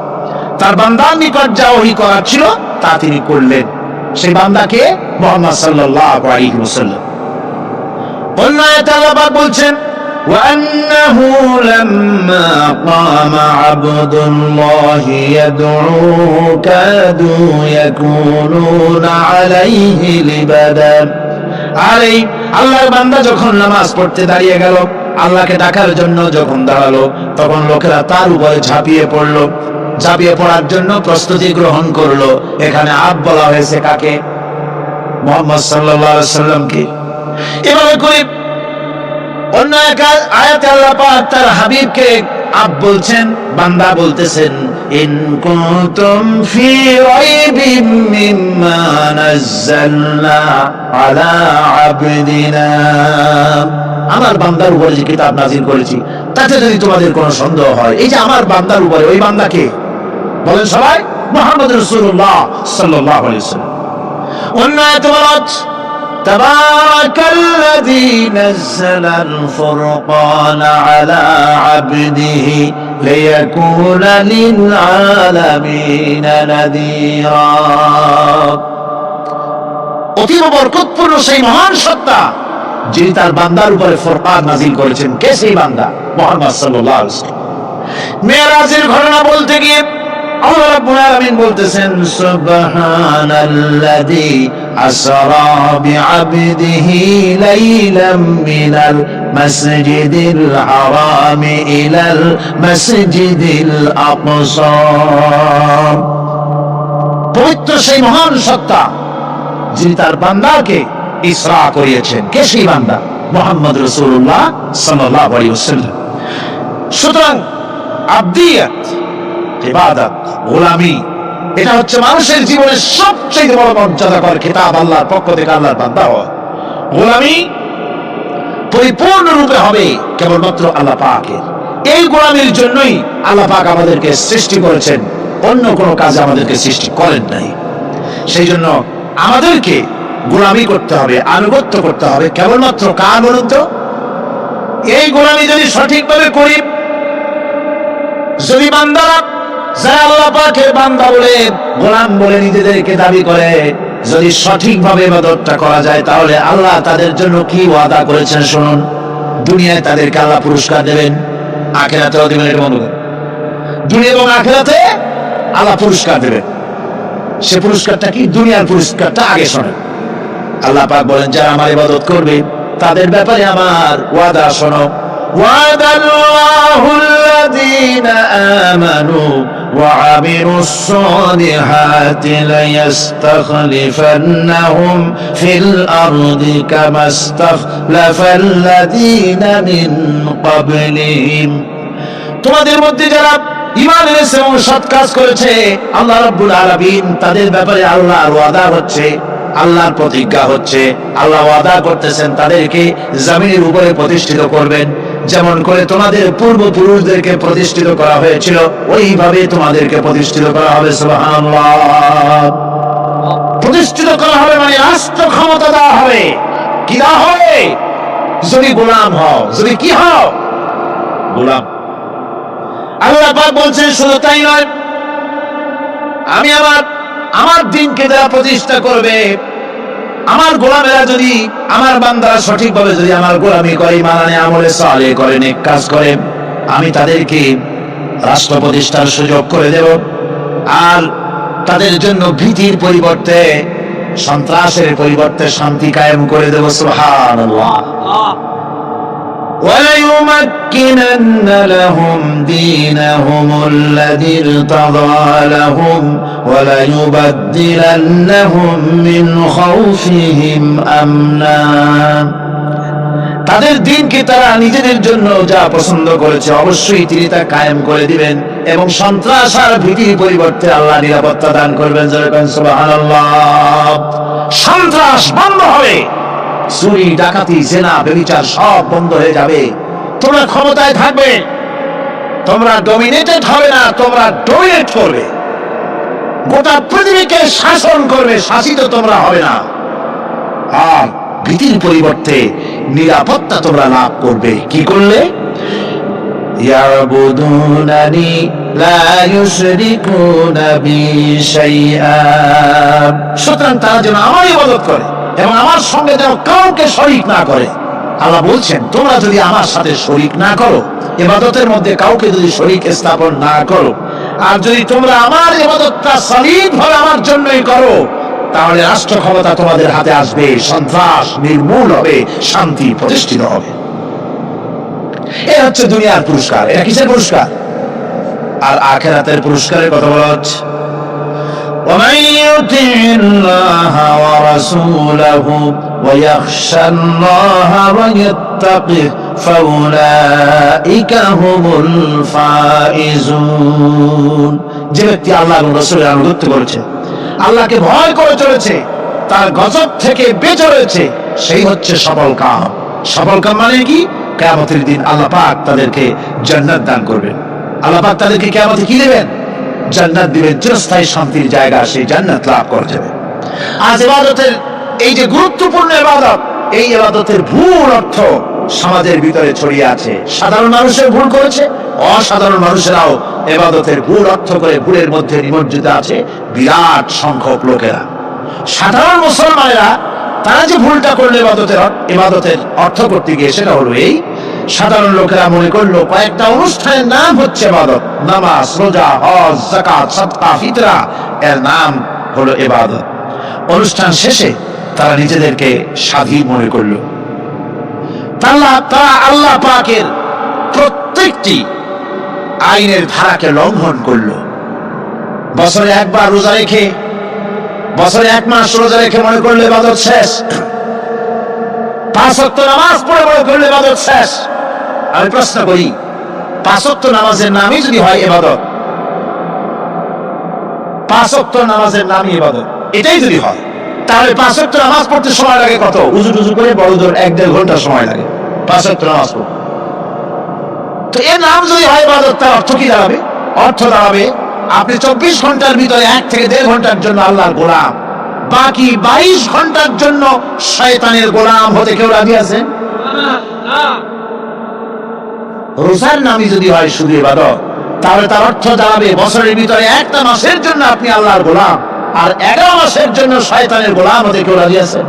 তার বান্দার নিকট যা ওহী করার ছিল তা তিনি করলেন। সেই বান্দাকে মুহাম্মদ সাল্লাল্লাহু আলাইহি ওয়াসাল্লাম। অন্য আয়াতে আল্লাহ পাক বলছেন, وأنه لما قام عبد الله يدعوه كادوا يكونون عليه لبدا। আল্লাহর বান্দা যখন নামাজ পড়তে দাঁড়িয়ে গেল, আল্লাহকে ডাকার জন্য যখন দাঁড়ালো, তখন লোকেরা তার উপরে ঝাঁপিয়ে পড়লো। ঝাঁপিয়ে পড়ার জন্য প্রস্তুতি গ্রহণ করলো। এখানে আব বলা হয়েছে কাকে? মুহাম্মদ সাল্লাল্লাহু আলাইহি ওয়াসাল্লামকে। এভাবে করে অন্য এক আয়াতে আল্লাহ পাক তার হাবিবকে আব বলছেন, বান্দা বলতেছেন, ইন কুনতুম ফি রাইবিম মিম্মা নাযালনা আলা আবদিনা, আমার বান্দার উপরে যে কিতাব নাযিল করেছি তাতে যদি তোমাদের কোনো সন্দেহ হয়। এই যে আমার বান্দার উপরে, ওই বান্দাকে বলেন সবাই, মুহাম্মদ রাসূলুল্লাহ সাল্লাল্লাহু আলাইহি ওয়াসাল্লাম। অন্য আয়াতে বলা হচ্ছে, تبارك الذي نزل الفرقان على عبده ليكون للعالمين نذيرا। অতীব বরকতপূর্ণ সেই মহান সত্তা যিনি তার বান্দার উপরে ফুরকান নাযিল করেছেন। কে সেই বান্দা? মুহাম্মদ সাল্লাল্লাহু আলাইহি ওয়াসাল্লাম। মেরাজের ঘটনা বলতে গিয়ে আল্লাহ রাব্বুল আলামিন বলতেছেন, সুবহানাল্লাযী আসরা বিআবদিহি লাইলাম মিনাল মাসজিদিল হারামি ইলাল মাসজিদিল আকসা। পবিত্র সেই মহান সত্তা যিনি তার বান্দাকে ইসরা করিয়েছেন। কে সেই বান্দা? মুহাম্মদ রাসূলুল্লাহ সাল্লাল্লাহু আলাইহি ওয়াসাল্লাম। সুতরাং আবদিয়াত, ইবাদত, গোলামি, এটা হচ্ছে মানুষের জীবনের সবচেয়ে বড় মর্যাদাকর খেতাব। আল্লাহর পক্ষ থেকে আল্লাহর বান্দা হওয়া। গোলামি পরিপূর্ণ রূপে হবে কেবলমাত্র আল্লাহ পাকের। এই গোলামির জন্যই আল্লাহ পাক আমাদেরকে সৃষ্টি করেছেন, অন্য কোনো কাজে আমাদেরকে সৃষ্টি করেন নাই। সেই জন্য আমাদেরকে গোলামি করতে হবে, আনুগত্য করতে হবে কেবলমাত্র কার বলুন তো? এই গোলামি যদি সঠিকভাবে করি, যদি বান্দারা যারা আল্লাহ পাকের বান্দা বলে, গোলাম বলে নিজেদেরকে দাবি করে, যদি সঠিকভাবে ইবাদতটা করা যায়, তাহলে আল্লাহ তাদের জন্য কি ওয়াদা করেছেন শুনুন। দুনিয়ায় তাদেরকে আল্লাহ পুরস্কার দেবেন, আখিরাতেও দেবেন। এটা মনে করেন, দুনিয়া এবং আখিরাতে আল্লাহ পুরস্কার দেবেন। সে পুরস্কারটা কি? দুনিয়ার পুরস্কারটা আগে শোনেন। আল্লাহ পাক বলেন, যারা আমার ইবাদত করবে তাদের ব্যাপারে আমার ওয়াদা শোনো। وعد الله الذين آمنوا وعملوا الصالحات ليستخلفنهم في الأرض كما استخلف الذين من قبلهم। তোমাদের মধ্যে যারা ঈমান এনেছে এবং সৎ কাজ করেছে, আল্লাহ রাব্বুল আলামিন তাদের ব্যাপারে আল্লাহর ওয়াদা হচ্ছে, আল্লাহর প্রতিজ্ঞা হচ্ছে, আল্লাহ ওয়াদা করতেছেন তাদেরকে জমিনের উপরে প্রতিষ্ঠিত করবেন। যেমন করে তোমাদের পূর্বপুরুষদেরকে প্রতিষ্ঠিত করা হয়েছিল ওইভাবে তোমাদেরকে প্রতিষ্ঠিত করা হবে। সুবহানাল্লাহ। প্রতিষ্ঠিত করা হবে মানে রাষ্ট্র ক্ষমতা দেওয়া হবে। কি দেওয়া হবে? যদি গোলাম হও, যদি কি হও? গোলাম। আল্লাহ পাক বলছেন শুধু তাই নয়, আমি আমার দিনকে যারা প্রতিষ্ঠা করবে, আমার গোলামেরা যদি, আমার বান্দারা সঠিকভাবে যদি আমার গোলামি করে, মানে আমলে সালেহ করে, নেক কাজ করে, আমি তাদেরকে রাষ্ট্র প্রতিষ্ঠার সুযোগ করে দেব। আর তাদের জন্য ভীতির পরিবর্তে, সন্ত্রাসের পরিবর্তে শান্তি কায়েম করে দেব। সুবহানাল্লাহ। وَلَيُمَكِّنَنَّ لَهُمْ دِينَهُمُ الَّذِي ارْتَضَىٰ لَهُمْ وَلَيُبَدِّلَنَّهُمْ مِنْ خَوْفِهِمْ أَمْنًا। তাদের দিনকে তারা নিজেদের জন্য যা পছন্দ করেছে অবশ্যই তিনি তা কায়েম করে দিবেন, এবং সন্ত্রাস আর ভীতির পরিবর্তে আল্লাহ নিরাপত্তা দান করবেন। সুবহানাল্লাহ। সন্ত্রাস বন্ধ হবে, চুরি, ডাকাতি, জেনা, ব্যভিচার সব বন্ধ হয়ে যাবে। তোমরা ক্ষমতায় থাকবে, তোমরা ডমিনেটেড হবে না, তোমরা ডমিনেট করবে। গোটা পৃথিবীকে শাসন করবে, শাসিত তোমরা হবে না। আর ভীতির পরিবর্তে নিরাপত্তা তোমরা লাভ করবে। কি করলে? ইয়াবুদুনানি লা ইউশরিকুনা বি শাইআ। সুতরাং তারা যেন আমার ইবাদত করে এবং আমার সঙ্গে যেন কাউকে শরীক না করে। আল্লাহ বলছেন তোমরা যদি আমার সাথে শরীক না করো, ইবাদতের মধ্যে কাউকে যদি শরীক স্থাপন না করো, আর যদি তোমরা আমার ইবাদতটা সলিডভাবে আমার জন্যই করো, তাহলে রাষ্ট্র ক্ষমতা তোমাদের হাতে আসবে, সন্ত্রাস নির্মূল হবে, শান্তি প্রতিষ্ঠিত হবে। এ হচ্ছে দুনিয়ার পুরস্কার। এটা কিসের পুরস্কার? আর আখিরাতের পুরস্কারের কথা বলা হচ্ছে। ومن يطع الله ورسوله ويخشى الله ويتقه فأولئك هم الفائزون। যে ব্যক্তি আল্লাহ এবং রাসূলের আনুগত্য করেছে, আল্লাহকে ভয় করে চলেছে, তার গজব থেকে বেঁচে রয়েছে, সেই হচ্ছে সফল কাম। সফল কাম মানে কি? কিয়ামতের দিন আল্লাহ পাক তাদেরকে জান্নাত দান করবেন। আল্লাহ পাক তাদেরকে কিয়ামতে কি দেবেন? জান্নাত দিবেন, চিরস্থায়ী শান্তির জায়গা, সেই জান্নাত লাভ করা যাবে। আজ ইবাদতের এই যে গুরুত্বপূর্ণ ইবাদত, এই ইবাদতের ভুল অর্থ সমাজের ভিতরে ছড়িয়ে আছে। সাধারণ মানুষের ভুল করেছে, অসাধারণ মানুষেরাও ইবাদতের ভুল অর্থ করে ভুলের মধ্যে নিমজ্জিত আছে বিরাট সংখ্যক লোকেরা। সাধারণ মুসলমানেরা তারা যে ভুলটা করলো ইবাদতের অর্থ করতে গিয়ে, সেটা হলো এই, সাধারণ লোকেরা মনে করলো কয়েকটা অনুষ্ঠানের নাম হচ্ছে ইবাদত, নামাজ, রোজা, হজ, যাকাত, সাদকা, ফিতরা, এর নাম হলো ইবাদত। অনুষ্ঠান শেষে তারা নিজেদেরকে স্বাধীন মনে করলো। তারা আল্লাহ পাকের প্রত্যেকটি আইনের ধারাকে লঙ্ঘন করলো। বছরে একবার রোজা রেখে, বছরে এক মাস রোজা রেখে মনে করলে ইবাদত শেষ। 5 ওয়াক্ত নামাজ পড়ে মনে করলে ইবাদত শেষ। আমি প্রশ্ন করি, 5 ওয়াক্ত নামাজের নামই যদি হয় ইবাদত, 5 ওয়াক্ত নামাজের নামই ইবাদত, এটাই যদি হয়, তাহলে 5 ওয়াক্ত নামাজ পড়তে সময় লাগে কত? উজু টুজু করে বড় জোর 1-1.5 ঘন্টা সময় লাগে 5 ওয়াক্ত নামাজ পড়তে। তো এর নাম যদি হয় ইবাদত, তার অর্থ কি দাঁড়াবে? অর্থ দাঁড়াবে আপনি 24 ঘন্টার ভিতরে 1 থেকে 1.5 ঘন্টার জন্য আল্লাহর গোলাম, বাকি 22 ঘন্টার জন্য শয়তানের গোলাম হতে কেউ রাজি আছেন? রোজার নামই যদি হয় শুধু ইবাদত, তাহলে তার অর্থ দাঁড়াবে বছরের ভিতরে একটা মাসের জন্য আপনি আল্লাহর গোলাম, আর 11 মাসের জন্য শয়তানের গোলাম হতে কেউ রাজি আছেন?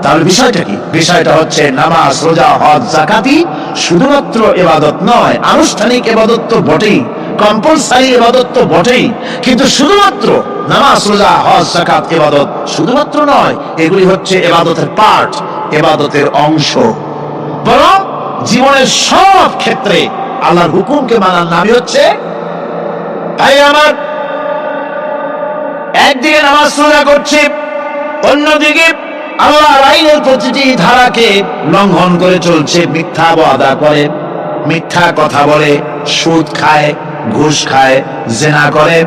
তাহলে বিষয়টা কি? বিষয়টা হচ্ছে নামাজ, রোজা, হজ, যাকাতি শুধুমাত্র ইবাদত নয়, আনুষ্ঠানিক ইবাদত তো বটেই, কম্পালসারি ইবাদত তো বটেই, কিন্তু শুধুমাত্র নামাজ, রোজা, হজ, যাকাত ইবাদত শুধুমাত্র নয়, এগুলি হচ্ছে ইবাদতের পার্ট, ইবাদতের অংশ। বরং জীবনের সব ক্ষেত্রে আল্লাহর হুকুমকে মানার নামই হচ্ছে, ভাই আমার, একদিকে নামাজ রোজা করছে, অন্যদিকে আল্লাহর আইনের প্রতিটি ধারাকে লঙ্ঘন করে চলছে, মিথ্যা ওয়াদা করে, মিথ্যা কথা বলে, সুদ খায়, ঘুষ খায়, জেনা করে,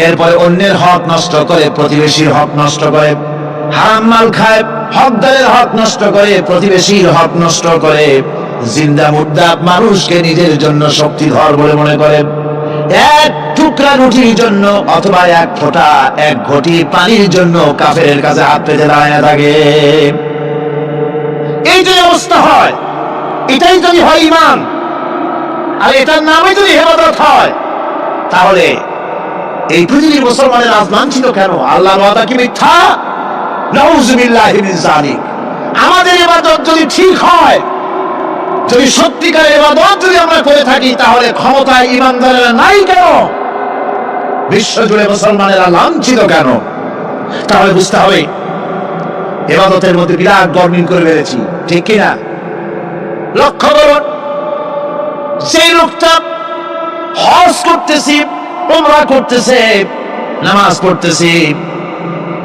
এরপরে অন্যের হক নষ্ট করে, প্রতিবেশীর হক নষ্ট করে, হারাম মাল খায়, হকদারের হক নষ্ট করে, প্রতিবেশীর হক নষ্ট করে, জিন্দা মুর্দা মানুষকে নিজের জন্য শক্তিধর বলে মনে করে। এক টুকরা রুটির জন্য অথবা এক ফোঁটা এক ঘটি পানির জন্য কাফেরের কাছে হাত পেতে দাঁড়ায় থাকে। এই যে অবস্থা হয়, এটাই যদি হয় ঈমান, আর এটার নামে যদি ইবাদত হয়, তাহলে এই পৃথিবীর মুসলমানের আজ লাঞ্ছিত কেন? আল্লাহর ওয়াদা কি মিথ্যা? নাউযুবিল্লাহি মিন যালিক। আমাদের ইবাদত যদি ঠিক হয়, যদি সত্যিকারের ইবাদত যদি আমরা করে থাকি, তাহলে ক্ষমতায় ঈমানদারেরা নাই কেন? বিশ্ব জুড়ে মুসলমানেরা লাঞ্ছিত কেন? তাহলে বুঝতে হবে ইবাদতের মধ্যে বিরাট গরমিল করে বেড়েছি, ঠিক কিনা? লক্ষ্য করুন, সেই লোকটা হজ করতেছি, উমরা করতেছে, নামাজ পড়তেছে,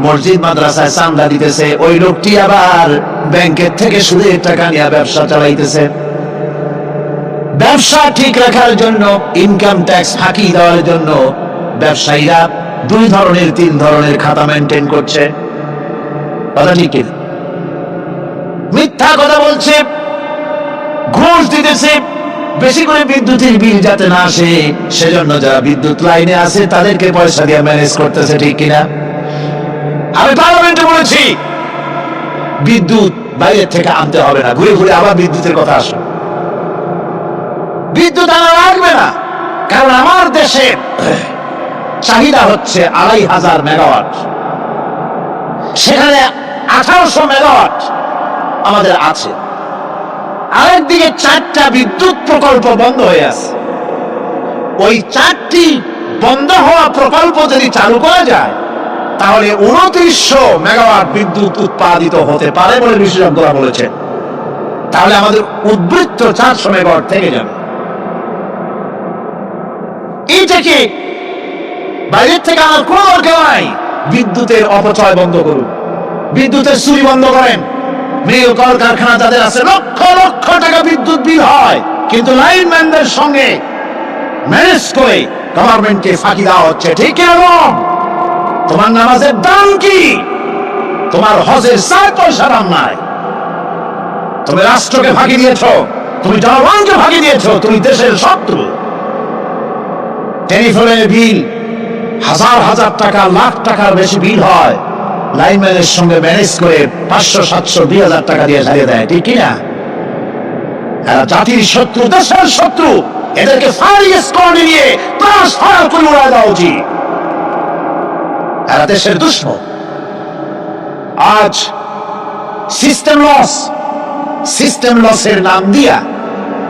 মসজিদ মাদ্রাসায় চাঁদা দিতেছে, ওই লোকটি আবার ব্যাংকের থেকে সুদের টাকা নিয়ে ব্যবসা চালাইতেছে। ব্যবসা ঠিক রাখার জন্য, ইনকাম ট্যাক্স ফাঁকি দেওয়ার জন্য ব্যবসায়ীরা 2 ধরনের 3 ধরনের খাতা মেনটেন করছে। কথা ঠিক কিনা? মিথ্যা কথা বলছে, ঘুষ দিতেছে, বেশি করে বিদ্যুতের বিল যাতে না আসে সেজন্য যারা বিদ্যুৎ লাইনে আছে তাদেরকে পয়সা দিয়ে ম্যানেজ করতেছে, ঠিক কিনা? আমি পার্লামেন্টে বলেছি বিদ্যুৎ বাইরে থেকে আনতে হবে না, ঘুরে ঘুরে আবার বিদ্যুতের কথা আসে। বিদ্যুৎ আনা লাগবে না, কারণ আমার দেশে চাহিদা হচ্ছে 2500 মেগাওয়াট, সেখানে 1800 মেগাওয়াট আমাদের আছে। আরেকদিকে 4টা বিদ্যুৎ প্রকল্প বন্ধ হয়ে আছে। ওই 4টি বন্ধ হওয়া প্রকল্প যদি চালু করা যায়, তাহলে 2900 মেগাওয়াট বিদ্যুৎ উৎপাদিত হতে পারে বলে বিশেষজ্ঞরা বলেছেন। তাহলে আমাদের উদ্বৃত্ত 400 মেগাওয়াট থেকে যাবে। এইটাকে বাইরের থেকে আনার কোনো দরকার নাই। বিদ্যুতের অপচয় বন্ধ করুন, বিদ্যুতের চুরি বন্ধ করেন। মিল কলকারখানা যাদের আছে, লক্ষ লক্ষ টাকা বিদ্যুৎ বিল হয়, কিন্তু লাইনম্যানদের সঙ্গে ম্যানেজ করে গভর্নমেন্টকে ফাঁকি দেওয়া হচ্ছে, ঠিক এরকম। তোমার নামাজের দাম কি? তোমার হজের 4 পয়সা দাম নাই। তুমি রাষ্ট্রকে ফাঁকি দিয়েছো, তুমি জনগণকে ফাঁকি দিয়েছো, তুমি দেশের শত্রু। টেলিফোনের বিল হাজার হাজার টাকা, লাখ টাকার বেশি বিল হয়, লাইনম্যানের সঙ্গে ম্যানেজ করে 500, 700, 2000 টাকা দিয়ে সারিয়ে দেয়, ঠিক কিনা? এরা জাতির শত্রু, দেশের শত্রু। এদেরকে ফায়ারিং স্কোয়াডে নিয়ে ট্রান্সফার করে উড়ায় দেওয়া উচিত। এরা দেশের দুশ্মন। আজ সিস্টেম লসের নাম দিয়া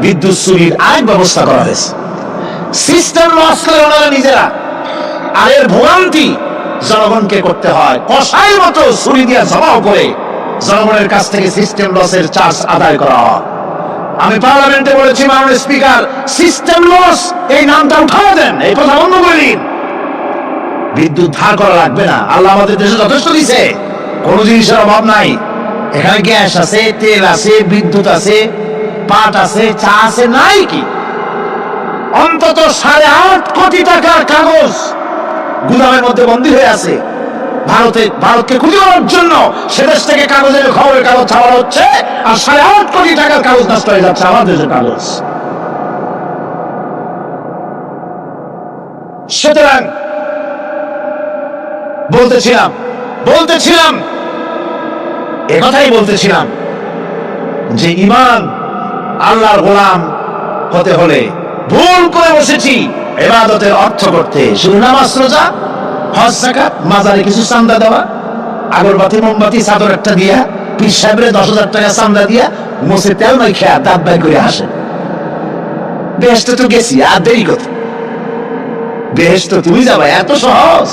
বিদ্যুৎ চুরির আইন ব্যবস্থা করা হয়েছে। সিস্টেম লস করে ওনারা নিজেরা, আর এর ভোগান্তি জনগণকে করতে হয়। কষাইয়ের মতো ছুরি দিয়ে জমাও করে জনগণের কাছ থেকে সিস্টেম লসের চার্জ আদায় করা হয়। আমি পার্লামেন্টে বলেছি, মাননীয় স্পিকার, সিস্টেম লস এই নামটা উঠাও দেন, এই কথা বন্ধ করে দিন। বিদ্যুৎ ধার করা লাগবে না, আল্লাহ আমাদের দেশে যথেষ্ট দিছে, কোনো জিনিসের অভাব নাই। এখানে গ্যাস আছে, তেল আছে, বিদ্যুৎ আছে, পাট আছে, চা আছে, নাই কি? অন্তত 8.5 কোটি টাকার কাগজ গুদামের মধ্যে বন্দী হয়ে আছে। ভারতকে ক্ষতি করার জন্য সে দেশ থেকে কাগজের খবরের কাগজ ছাড়া হচ্ছে, আর 8.5 কোটি টাকার কাগজ নষ্ট হয়ে যাচ্ছে আমার দেশের কাগজ। সুতরাং বলতেছিলাম একথাই বলতেছিলাম যে ঈমান, আল্লাহর গোলাম হতে হলে ভুল করে বসেছি ইবাদতের অর্থ করতে। শুধু নামাজ, রোজা, হজ, যাকাত, মাজারে কিছু চাঁদা দেওয়া, আগরবাতি, মোমবাতি, চাদর একটা দিয়া, পীর সাহেবের 10,000 টাকা চাঁদা দিয়া, মুছে তেল নাই খেয়া দাঁত বাই করে আসে। বেহেশতে তো গেছি, আর দেরি কথা। বেহেশত তুমি যাবা, এত সহজ?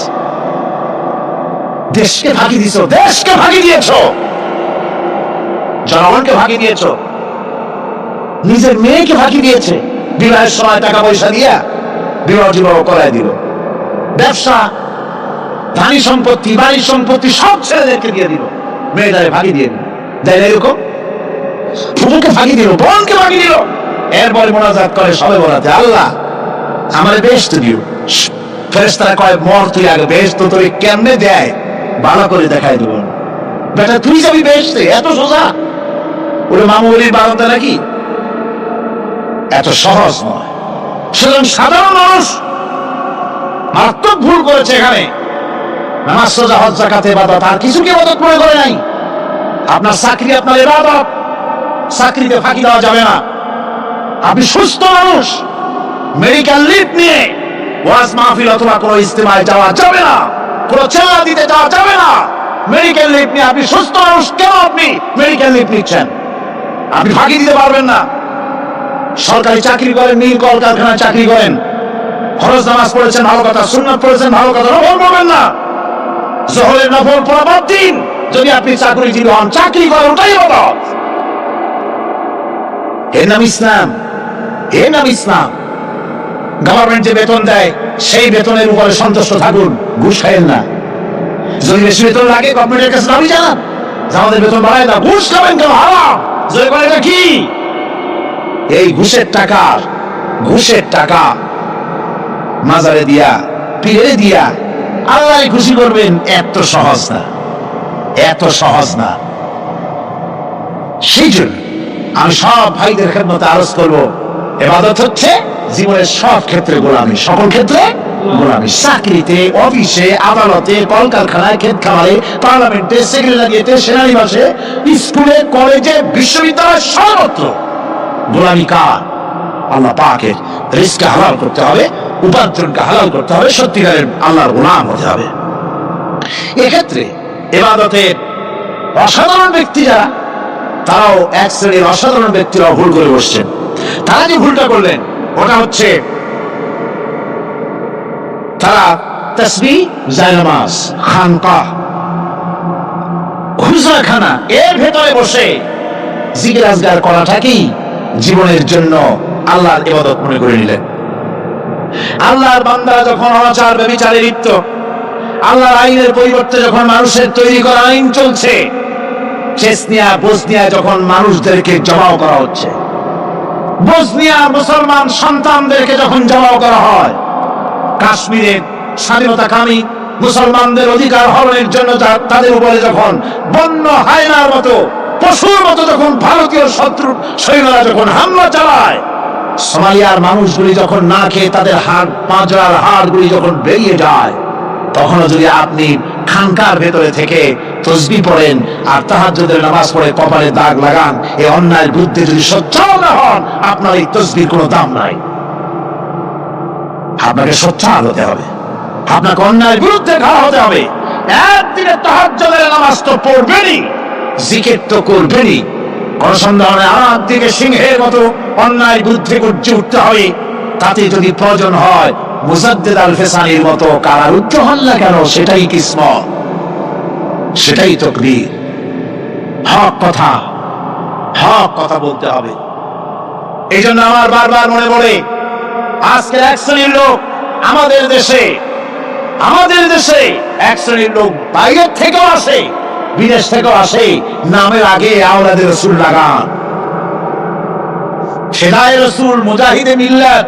দেশকে ফাঁকি দিয়েছ, দেশকে ফাঁকি দিয়েছ, জনগণকে ফাঁকি দিয়েছ, নিজের মেয়েকে ফাঁকি দিয়েছে। বিবাহের সময় টাকা পয়সা দিয়া বিবাহ করায় দিল। ব্যবসা, ধানি সম্পত্তি, বাড়ির সম্পত্তি সব ছেলেদেরকে দিয়ে দিল, মেয়েটারে ফাঁকি দিয়ে দিল। দেয় না এরকম? ফুপুকে ফাঁকি দিল, বোনকে ফাঁকি দিল। এরপরে মোনাজাত করে সবে বলাতে, আল্লাহ আমার বেহেশত দিও। ফেরেশতারা কয়, মর তুই আগে, বেহেশত তোরে কেমনে দেয় ভালো করে দেখাই দেব। বেটা তুই যাবি বেহেশতে, এত সোজা? ওরে মামু বলির বারোটা নাকি? এত সহজ নয়। সুতরাং সাধারণ মানুষ মারাত্মক ভুল করেছে এখানে। নামাজ, রোজা, হজ, যাকাত, ইবাদত আর কিছু কি ইবাদত মনে করে নাই? আপনার চাকরি আপনার ইবাদত, চাকরিতে ফাঁকি দেওয়া যাবে না। আপনি সুস্থ মানুষ, মেডিকেল লিভ নিয়ে ওয়াজ মাহফিল অথবা কোনো ইজতেমায় যাওয়া যাবে না, কোনো চেল্লা দিতে যাওয়া যাবে না। মেডিকেল লিভ নিয়ে আপনি সুস্থ মানুষ, কেন আপনি মেডিকেল লিভ নিচ্ছেন? আপনি ফাঁকি দিতে পারবেন না। সরকারি চাকরি করেন, মিল কলকারখানায় চাকরি করেন, ফরজ নামাজ পড়েছেন ভালো কথা, সুন্নাত পড়েছেন ভালো কথা, নফল পড়বেন না। জোহরের নফল পড়া বাদ দিন। যদি আপনি চাকরিজীবী হন, চাকরি করেন, ওটাই ইবাদত। এর নাম ইসলাম, এর নাম ইসলাম। গভর্নমেন্ট যে বেতন দেয় সেই বেতনের উপরে সন্তুষ্ট থাকুন, ঘুষ খাইয়েন না। যদি বেশি বেতন লাগে গভর্নমেন্টের কাছে দাবি জানান যে আমাদের বেতন বাড়ায় না। ঘুষ খাবেন কেন? হারাম। যদি বলে এটা কি? এই ঘুষের টাকা মাজারে দিয়া, পীরে দিয়া আল্লাহ খুশি করবেন, এত সহজ না, এত সহজ না। সেই জন্য আমি সব ভাইদের খেদমতে আরজ করবো, ইবাদত হচ্ছে জীবনের সব ক্ষেত্রে গোলামি, সকল ক্ষেত্রে গোলামি। চাকরিতে, অফিসে, আদালতে, কলকারখানায়, ক্ষেত খামারে, পার্লামেন্টে, সেক্রেটারিয়েটে, সেনানিবাসে, স্কুলে, কলেজে, বিশ্ববিদ্যালয়ে, সর্বত্র গোলামি কার? আল্লাহ পাকের। রিজকে হালাল করতে হবে, উপার্জনকে হালাল করতে হবে, সত্যিকারের আল্লাহর গোলাম হতে হবে। এক্ষেত্রে ইবাদতের অসাধারণ ব্যক্তি যারা, তারাও এক শ্রেণীর অসাধারণ ব্যক্তিরাও ভুল করে বসছেন। তারা যে ভুলটা করলেন ওটা হচ্ছে তারা তাসবিহ, জায়নামাজ, খানকাহ, হুজরাখানা এর ভেতরে বসে জিকির আজগার করাটাকেই জীবনের জন্য আল্লাহর ইবাদত মনে করে নিলেন। আল্লাহর বান্দারা যখন অনাচার ব্যভিচারে লিপ্ত, আল্লাহর আইনের পরিবর্তে যখন মানুষের তৈরি করা আইন চলছে, চেচনিয়া, বসনিয়া যখন মানুষদেরকে জবাও করা হচ্ছে, বসনিয়া মুসলমান সন্তানদেরকে যখন জবাও করা হয়, কাশ্মীরের স্বাধীনতাকামী মুসলমানদের অধিকার হরণের জন্য তাদের উপরে যখন বন্য হায়নার মতো, পশুর মতো যখন ভারতীয় শত্রু সৈন্যরা যখন হামলা চালায়, সোমালিয়ার মানুষগুলি যখন না খেয়ে তাদের হাড়, পাঁজরার হাড়গুলি যখন বেরিয়ে যায়, তখনও যদি আপনি খানকার ভেতরে থেকে তসবিহ পড়েন আর তাহাজ্জুদের নামাজ পড়ে কপালে দাগ লাগান, এই অন্যায়ের বিরুদ্ধে যদি সোচ্চার না হন, আপনার এই তসবিহর কোনো দাম নাই। আপনাকে সোচ্চার হতে হবে, আপনাকে অন্যায়ের বিরুদ্ধে খাড়া হতে হবে। একদিনে তাহাজ্জুদের নামাজ তো পড়বেনই, জিকির তো করবেনই। কোন সন্দেহ নেই, আর দিকে সিংহের মতো অন্যায়ের বিরুদ্ধে গর্জে উঠতে হবে। তাতে যদি প্রয়োজন হয় মুজাদ্দিদ আল ফেসানির মতো কারারুদ্ধ হন না কেন, সেটাই কিসমত, সেটাই তাকদীর। হক কথা বলতে হবে। এই জন্য আমার বারবার মনে পড়ে, আজকে এক শ্রেণীর লোক আমাদের দেশে এক শ্রেণীর লোক বাইরের থেকেও আসে, বিদেশ থেকেও আসে, নামের আগে আওলাদে রসুল লাগান। ফেদায়ে রসুল, মুজাহিদে মিল্লাত,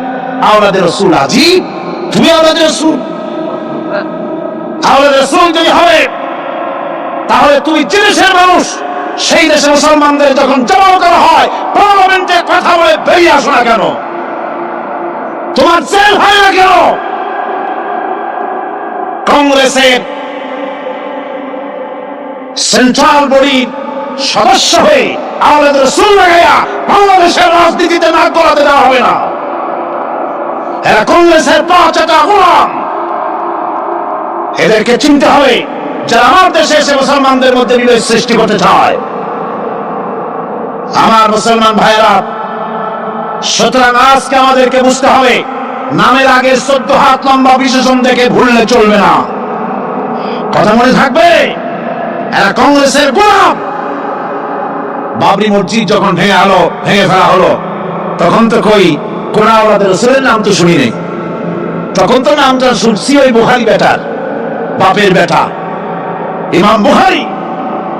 আওলাদে রসুল। আজিব, তুমি আওলাদে রসুল? আওলাদে রসুল যদি হবে তাহলে তুমি যে দেশের মানুষ, সেই দেশে মুসলমানদের যখন জবাব করা হয়, পার্লামেন্টে কথা বলে বেরিয়ে আসো না কেন? তোমার জেল হয় না কেন? কংগ্রেসের সেন্ট্রাল বডির সদস্য হয়ে আওলাদে রসুল লাগাইয়া বাংলাদেশের রাজনীতিতে নাক গলাতে দেওয়া হবে না। এরা কংগ্রেসের পাঁচটা গোলাম, এদেরকে চিনতে হবে, যারা আমার দেশে এসে মুসলমানদের মধ্যে বিভেদ সৃষ্টি করতে চায়। আমার মুসলমান ভাইয়েরা, সুতরাং আজকে আমাদেরকে বুঝতে হবে, নামের আগে 14 হাত লম্বা বিশেষণ দেখে ভুললে চলবে না। কথা মনে থাকবে, এরা কংগ্রেসের গোলাম। বাবরি মসজিদ যখন ভেঙে ফেলা হলো, তখন তো কোন আওলাদে রাসূলের নাম তো শুনি নেই। তখন তো নামটা শুনছি ওই বুখারী বেটার, বাপের বেটা ইমাম বুখারী।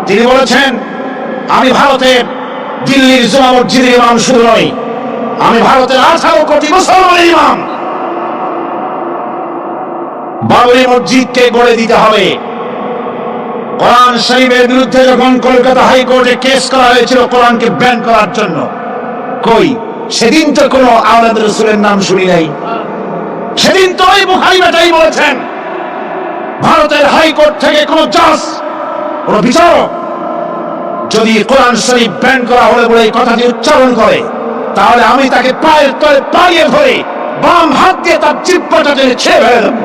তিনি বলেছেন, আমি ভারতের দিল্লির জুমা মসজিদের ইমাম শুধু নই, আমি ভারতের 18 কোটি মুসলমানের ইমাম। বাবরি মসজিদকে গড়ে দিতে হবে। কোরআন শরীফের বিরুদ্ধে যখন কলকাতা হাইকোর্টে কেস করা হয়েছিল কোরআনকে ব্যান করার জন্য, সেদিন তো কোনো আওলাদ রাসূলের নাম শুনি নাই। সেদিন তো ওই বুখারী বেটাই বলেছেন, ভারতের হাইকোর্ট থেকে কোন জাজ, কোন বিচারক যদি কোরআন শরীফ ব্যান করা হলে বলে এই কথাটি উচ্চারণ করে, তাহলে আমি তাকে পায়ের তলে পাড়িয়ে ধরে বাম হাত দিয়ে তার চিপ্পাটা টেনে ছেড়ে ফেলে দেব।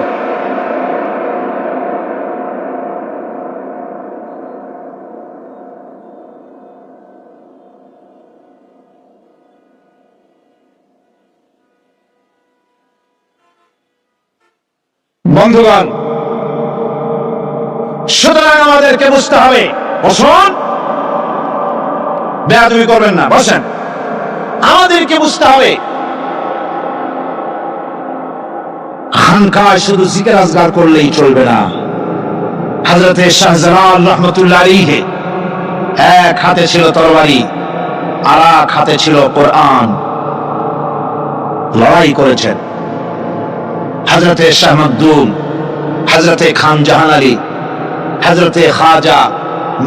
বন্ধুগণ, সুতরাং আমাদেরকে বুঝতে হবে, বসুন, বেয়াদবি করবেন না, বসেন। আমাদেরকে বুঝতে হবে খানকায় শুধু জিকির আজগার করলেই চলবে না। হযরতে শাহজালাল রাহমাতুল্লাহ আলাইহি এক হাতে ছিল তরবারি, আর এক হাতে ছিল কোরআন। লড়াই করেছেন হযরতে শাহ মখদুম, হযরতে খান জাহান আলী, হযরতে খাজা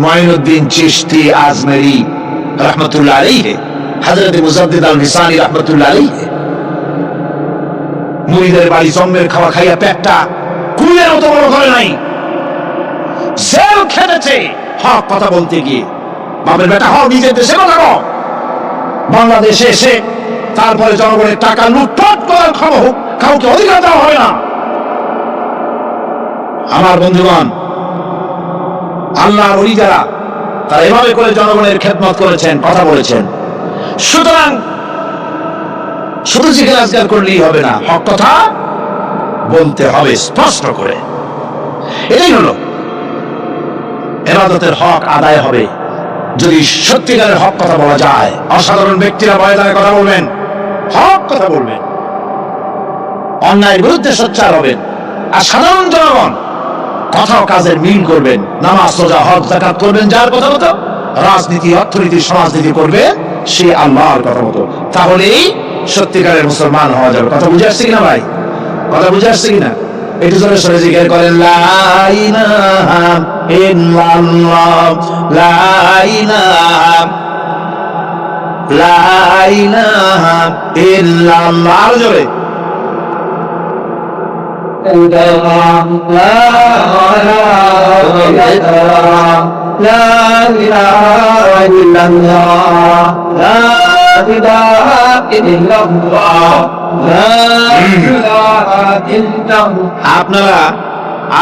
মুঈনুদ্দিন চিশতি আজমেরি রাহমাতুল্লাহ আলাইহি, হযরতে মুজাদ্দিদ আল হিসানি রাহমাতুল্লাহ আলাইহি। মুরিদের বাড়ি জন্মের খাওয়া খাইয়া পেটটা কুলের মতো বড় করে নাই, জেল খেটেছে হক কথা বলতে গিয়ে। বাপের বেটা হও, নিজের দেশে কথা কও। বাংলাদেশে এসে তারপরে জনগণের টাকা লুটপাট করার ক্ষমতা কাউকে অধিকার দেওয়া হয় না। আমার বন্ধুগণ, আল্লাহর ওলি যারা, তারা এভাবে করে জনগণের খেদমত করেছেন, কথা বলেছেন। সুতরাং শুধু জিকির আজগার করলেই হবে না, হক কথা বলতে হবে স্পষ্ট করে। এটাই হলো ইবাদতের হক আদায় হবে যদি সত্যিকারের হক কথা বলা যায়। অসাধারণ ব্যক্তিরা ময়দানে কথা বলবেন, হক কথা বলবেন, অন্যায়ের বিরুদ্ধে সোচ্চার হবেন। আর সাধারণ জনগণ কথা ও কাজের মিল করবেন, নামাজ রোজা হজ যাকাত করবেন যার কথা মতো, রাজনীতি অর্থনীতি সমাজনীতি করবে সে আল্লাহর কথা মতো। তাহলেই সত্যিকারের মুসলমান হওয়া যাবে। কথা বুঝে আসছে কিনা ভাই? কথা বুঝে আসছে কিনা? একটু জোরে সরে জিকির করেন, লা ইলাহা ইল্লাল্লাহ, লা ইলাহা, লা ইলাহা ইল্লাল্লাহ। আরো জোরে,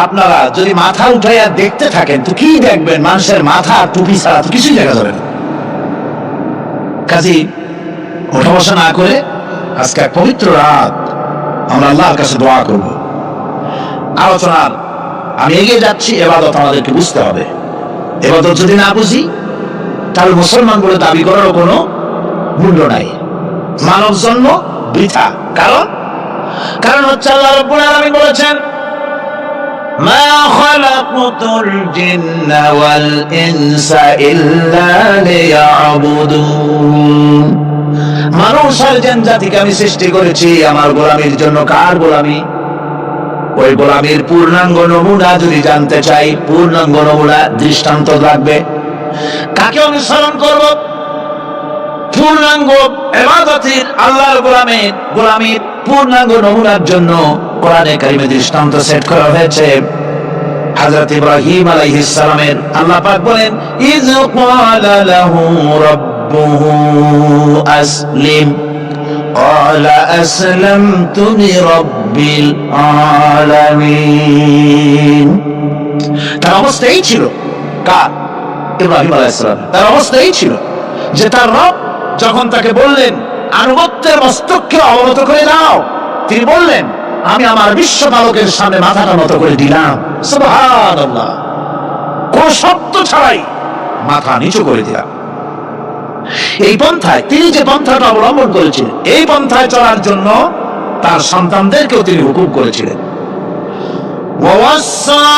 আপনারা যদি মাথা উঠাইয়া দেখতে থাকেন তো কি দেখবেন? মানুষের মাথা টুপি ছাড়া তো কিছুই দেখা যাবে না। কাজী ওঠা বসা না করে আজকে এক পবিত্র রাত আমরা আল্লাহর কাছে দোয়া করব। আলোচনার আমি এগিয়ে যাচ্ছি। ইবাদত আমাদেরকে বুঝতে হবে। ইবাদত যদি না বুঝি তাহলে মুসলমান বলে দাবি করারও কোনো মূল্য নাই। মানব জন্ম বৃথা। কারণ হচ্ছে আল্লাহ রাব্বুল আলামিন বলেছেন, মা খালাকুতুল জিন্না ওয়াল ইনসা ইল্লা লিয়াবুদুন। মানুষ আর জিন জাতিকে আমি সৃষ্টি করেছি আমার গোলামির জন্য। কার গোলামি? ওই গোলামির পূর্ণাঙ্গ নমুনা যদি জানতে চাই, পূর্ণাঙ্গ নমুনা দৃষ্টান্ত লাগবে। কাকে অনুসরণ করব? পূর্ণাঙ্গ ইবাদতের আল্লাহর গোলামির পূর্ণাঙ্গ নমুনার জন্য কোরআনে কারিমে দৃষ্টান্ত সেট করা হয়েছে। হযরত ইব্রাহিম আলাইহিস সালামের আল্লাহ পাক বলেন, ইয ক্বালা লাহু রাব্বুহু আসলিম ক্বালা আসলামতু লিরাব্বিল আলামিন। তার অবস্থা এই ছিল, কার? ইব্রাহিম আলাইহিস সালাম। তার অবস্থা এই ছিল যে তার রব যখন তাকে বললেন আনুগত্যের মস্তককে অবনত করে দাও, তিনি বললেন, আমি আমার বিশ্বপালকের সামনে মাথাটা নত করে দিলাম। সুবহানাল্লাহ, কোন শব্দ ছাড়াই মাথা নিচু করে দিলাম। এই পন্থায় তিনি যে পন্থাটা অবলম্বন করেছিলেন, এই পন্থায় চলার জন্য তার সন্তানদেরকেও তিনি হুকুম করেছিলেন। ووصى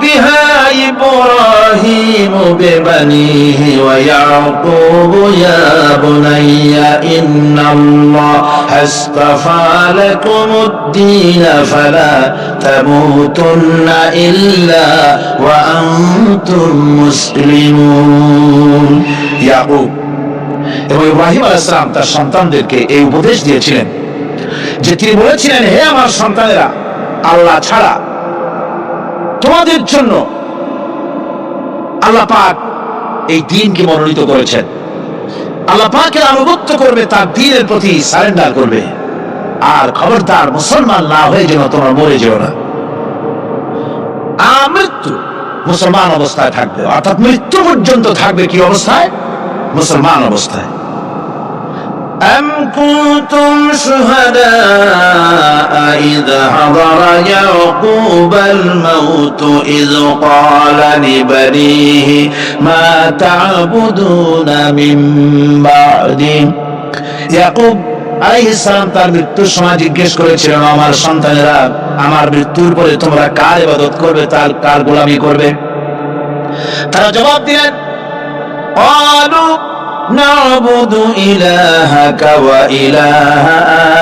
بها إبراهيم ببنيه ويعقوب يا بني إن الله اصطفى لكم الدين فلا تموتن إلا وأنتم مسلمون। ইয়াকুব এবং ইব্রাহিম আলাইহিস সালাম তার সন্তানদেরকে এই উপদেশ দিয়েছিলেন যে তিনি বলেছিলেন, হে আমার সন্তানেরা, আল্লাহ ছাড়া তোমাদের জন্য আল্লাহ পাক এই দ্বীনকে মনোনীত করেছেন। আল্লাহ পাকের আনুগত্য করবে, তার দ্বীনের প্রতি সারেন্ডার করবে। আর খবরদার মুসলমান না হয়ে যেন তোমরা মরে যেও না। মৃত্যু মুসলমান অবস্থায় থাকবে, অর্থাৎ মৃত্যু পর্যন্ত থাকবে কি অবস্থায়? মুসলমান অবস্থায়। أم كنتم شهداء إذ حضر يعقوب الموت إذ قال لبنيه ما تعبدون من بعدي। ইয়াকুব আলাইহিস সালাম তার মৃত্যুর সময় জিজ্ঞেস করেছিলেন, আমার সন্তানেরা, আমার মৃত্যুর পরে তোমরা কার ইবাদত করবে, তার কার গোলামি করবে? তারা জবাব দিলেন, قالوا نعبد إلهك وإله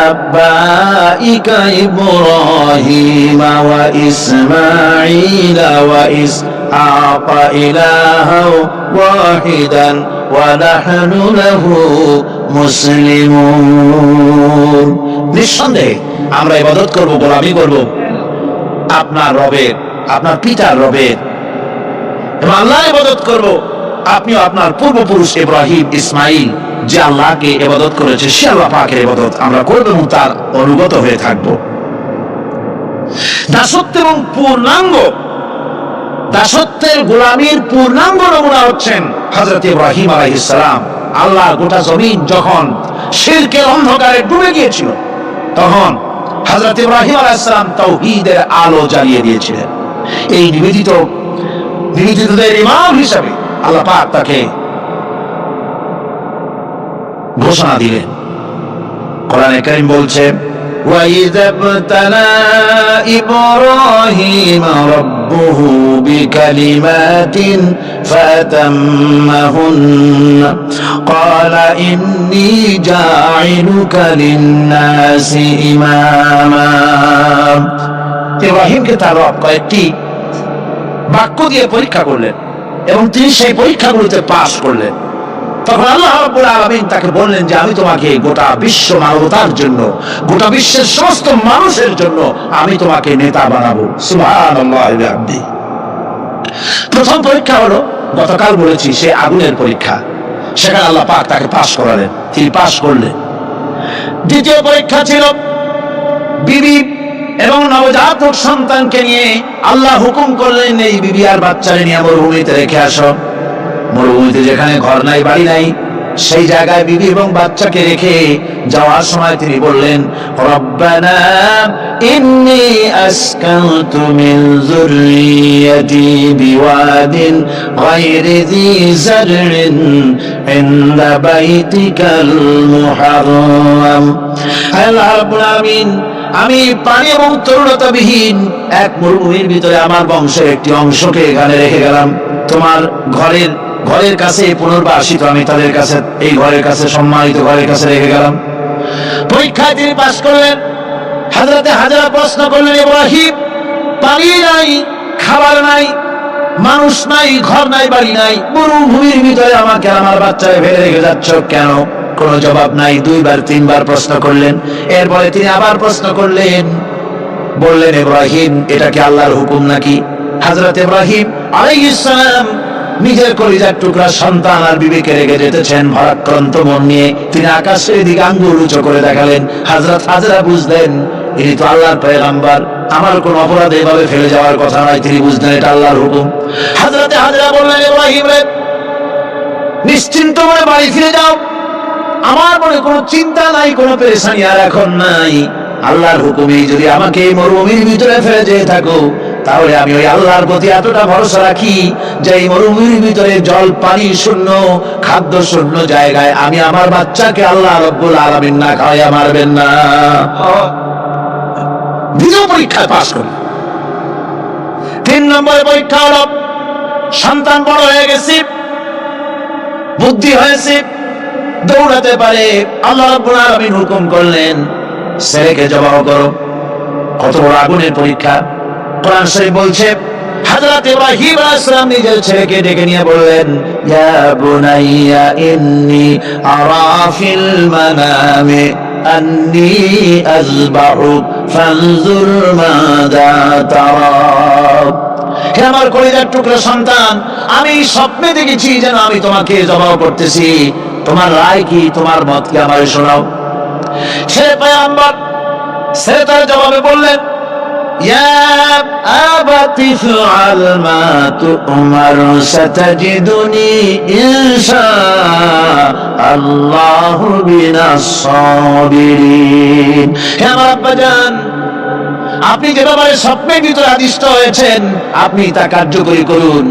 آبائك إبراهيم وإسماعيل وإسحاق إلها واحدا ونحن له মুসলিমুন। নিঃসন্দেহে আমরা ইবাদত করব, গোলামি করব আপনার রবের, আপনার পিতার রবের, এবং আল্লাহ ইবাদত করব। আপনিও আপনার পূর্বপুরুষ ইব্রাহিম, ইসমাইল যে আল্লাহকে ইবাদত করেছে, সে আল্লাহ পাকের ইবাদত আমরা করব এবং তার অনুগত হয়ে থাকব। দাসত্ব এবং পূর্ণাঙ্গ দাসত্বের গোলামীর পূর্ণাঙ্গ নমুনা হচ্ছেন হযরত ইব্রাহিম আলাইহিস সালাম। আল্লাহ গোটা জমিন যখন শিরকের অন্ধকারে ডুবে গিয়েছিল, তখন হযরত ইব্রাহিম আলাইহিস সালাম তাওহীদের আলো জ্বালিয়ে দিয়েছিলেন। এই নিবেদিতদের ইমাম হিসাবে আল্লাহ পাক তাকে ঘোষণা দিলেন। কোরআনে কারীম বলছে, وَإِذَا ابْتَلَى إِبْرَاهِيمَ رَبُّهُ بِكَلِمَاتٍ فَأَتَمَّهُنَّ قَالَ إِنِّي جَاعِلُكَ لِلنَّاسِ إِمَامًا। ইব্রাহিমকে তার রব কয়েকটি বাক্য দিয়ে পরীক্ষা করলেন এবং তিনি সেই পরীক্ষাগুলোতে পাশ করলেন। তখন আল্লাহ রাব্বুল আলামিন তাকে বললেন যে আমি তোমাকে গোটা বিশ্ব মানবতার জন্য, গোটা বিশ্বের সমস্ত মানুষের জন্য আমি তোমাকে নেতা বানাবো। সুবহানাল্লাহি ওয়া বিহামদিহি। প্রথম পরীক্ষা হলো, গতকাল বলেছি, সে আগুনের পরীক্ষা। সেখানে আল্লাহ পাক তাকে পাশ করালেন, তিনি পাশ করলেন। দ্বিতীয় পরীক্ষা ছিল বিবি এবং নবজাতক সন্তানকে নিয়ে। আল্লাহ হুকুম করলেন, এই বিবি আর বাচ্চারে নিয়ে মরুভূমিতে রেখে আসো। মরুভূমিতে যেখানে ঘর নাই, বাড়ি নাই, সেই জায়গায় বিবি এবং বাচ্চাকে রেখে যাওয়ার সময় তিনি বললেন, রব্বানা ইন্নী আসকানতু মিন যুররিয়্যাতি বিওয়াদিন গায়রি যী যারইন ইনদা বাইতিকাল মুহাররাম। আল্লাহ রাব্বুল আলামিন, আমি পানি এবং তরুণতাবিহীন এক মরুভূমির ভিতরে আমার বংশের একটি অংশকে এখানে রেখে গেলাম। তোমার ঘরের কাছে পুনর্বাসিত আমি তাদের কাছে, এই ঘরের কাছে, সম্মানিত ঘরের কাছে রেখে গেলাম। পরীক্ষায় তিনি পাশ করলেন। হযরতে হাজরা প্রশ্ন করলেন, ইব্রাহিম, পানি নাই, খাবার নাই, মানুষ নাই, ঘর নাই, বাড়ি নাই, মরুভূমির ভিতরে আমাকে আমার বাচ্চাকে ফেলে রেখে যাচ্ছ কেন? কোনো জবাব নাই। দুইবার তিনবার প্রশ্ন করলেন। এরপরে তিনি আবার প্রশ্ন করলেন, বললেন, ইব্রাহিম, এটা কি আল্লাহর হুকুম নাকি? হযরত ইব্রাহিম আলাইহিস সালাম নিজের কলিজার টুকরা সন্তান আর বিবিকে রেখে যেতেছেন ভারাক্রান্ত মন নিয়ে। তিনি আকাশের দিকে আঙ্গুল উঁচু করে দেখালেন। হযরত হাজরা বুঝলেন, ইনি তো আল্লাহর পয়গম্বর, আমার কোন অপরাধে এভাবে ফেলে যাওয়ার কথা নয়। তিনি বুঝলেন এটা আল্লাহর হুকুম। হযরতে হাজরা বললেন, ইব্রাহিম রে, নিশ্চিন্ত মনে বাড়ি ফিরে যাও। আমার মনে কোনো চিন্তা নাই, কোনো পেরেশানি আর এখন নাই। আল্লাহর হুকুমে যদি আমাকে মরুভূমির ভিতরে ফেলে যেয়ে থাকো, তাহলে আমি ওই আল্লাহর প্রতি এতটা ভরসা রাখি যে এই মরুভূমির ভিতরে জল পানি শূন্য, খাদ্য শূন্য জায়গায় আমি আমার বাচ্চাকে আল্লাহ রাব্বুল আলামিন না খাওয়াইয়া মারবেন না। দ্বিতীয় পরীক্ষায় পাশ করি। 3 নম্বরের পরীক্ষা হলো, সন্তান বড় হয়ে গেছে, বুদ্ধি হয়েছে, দৌড়াতে পারে। আল্লাহ রাব্বুল আলামিন হুকুম করলেন, ছেলেকে জবাহ করো। কত বড় আগুনের পরীক্ষা! কোরআন শরীফ বলছে, হযরত ইব্রাহিম আলাইহিস সালাম নিজের ছেলেকে ডেকে নিয়ে বললেন, ইয়া বুনাইয়া ইন্নী আরা ফিল মানামি আন্নী আযবাহুক ফানজুর মাযা তারা। হে আমার কলিজার টুকরা সন্তান, আমি স্বপ্নে দেখেছি যেন আমি তোমাকে জবাহ করতেছি, তোমার রায় কি, তোমার মত কি আমাকে শোনাও। ছেলে পয়গম্বর ছেলে তার জবাবে বললেন, ইয়া আবাতি ফাআল মা তু'মার সাতাজিদুনি ইনশাআল্লাহু মিনাস সাবিরিন। হে আমার আব্বাজান, আপনি যে ব্যাপারে স্বপ্নের ভিতরে আদিষ্ট হয়েছেন আপনি তা কার্যকরী করুন।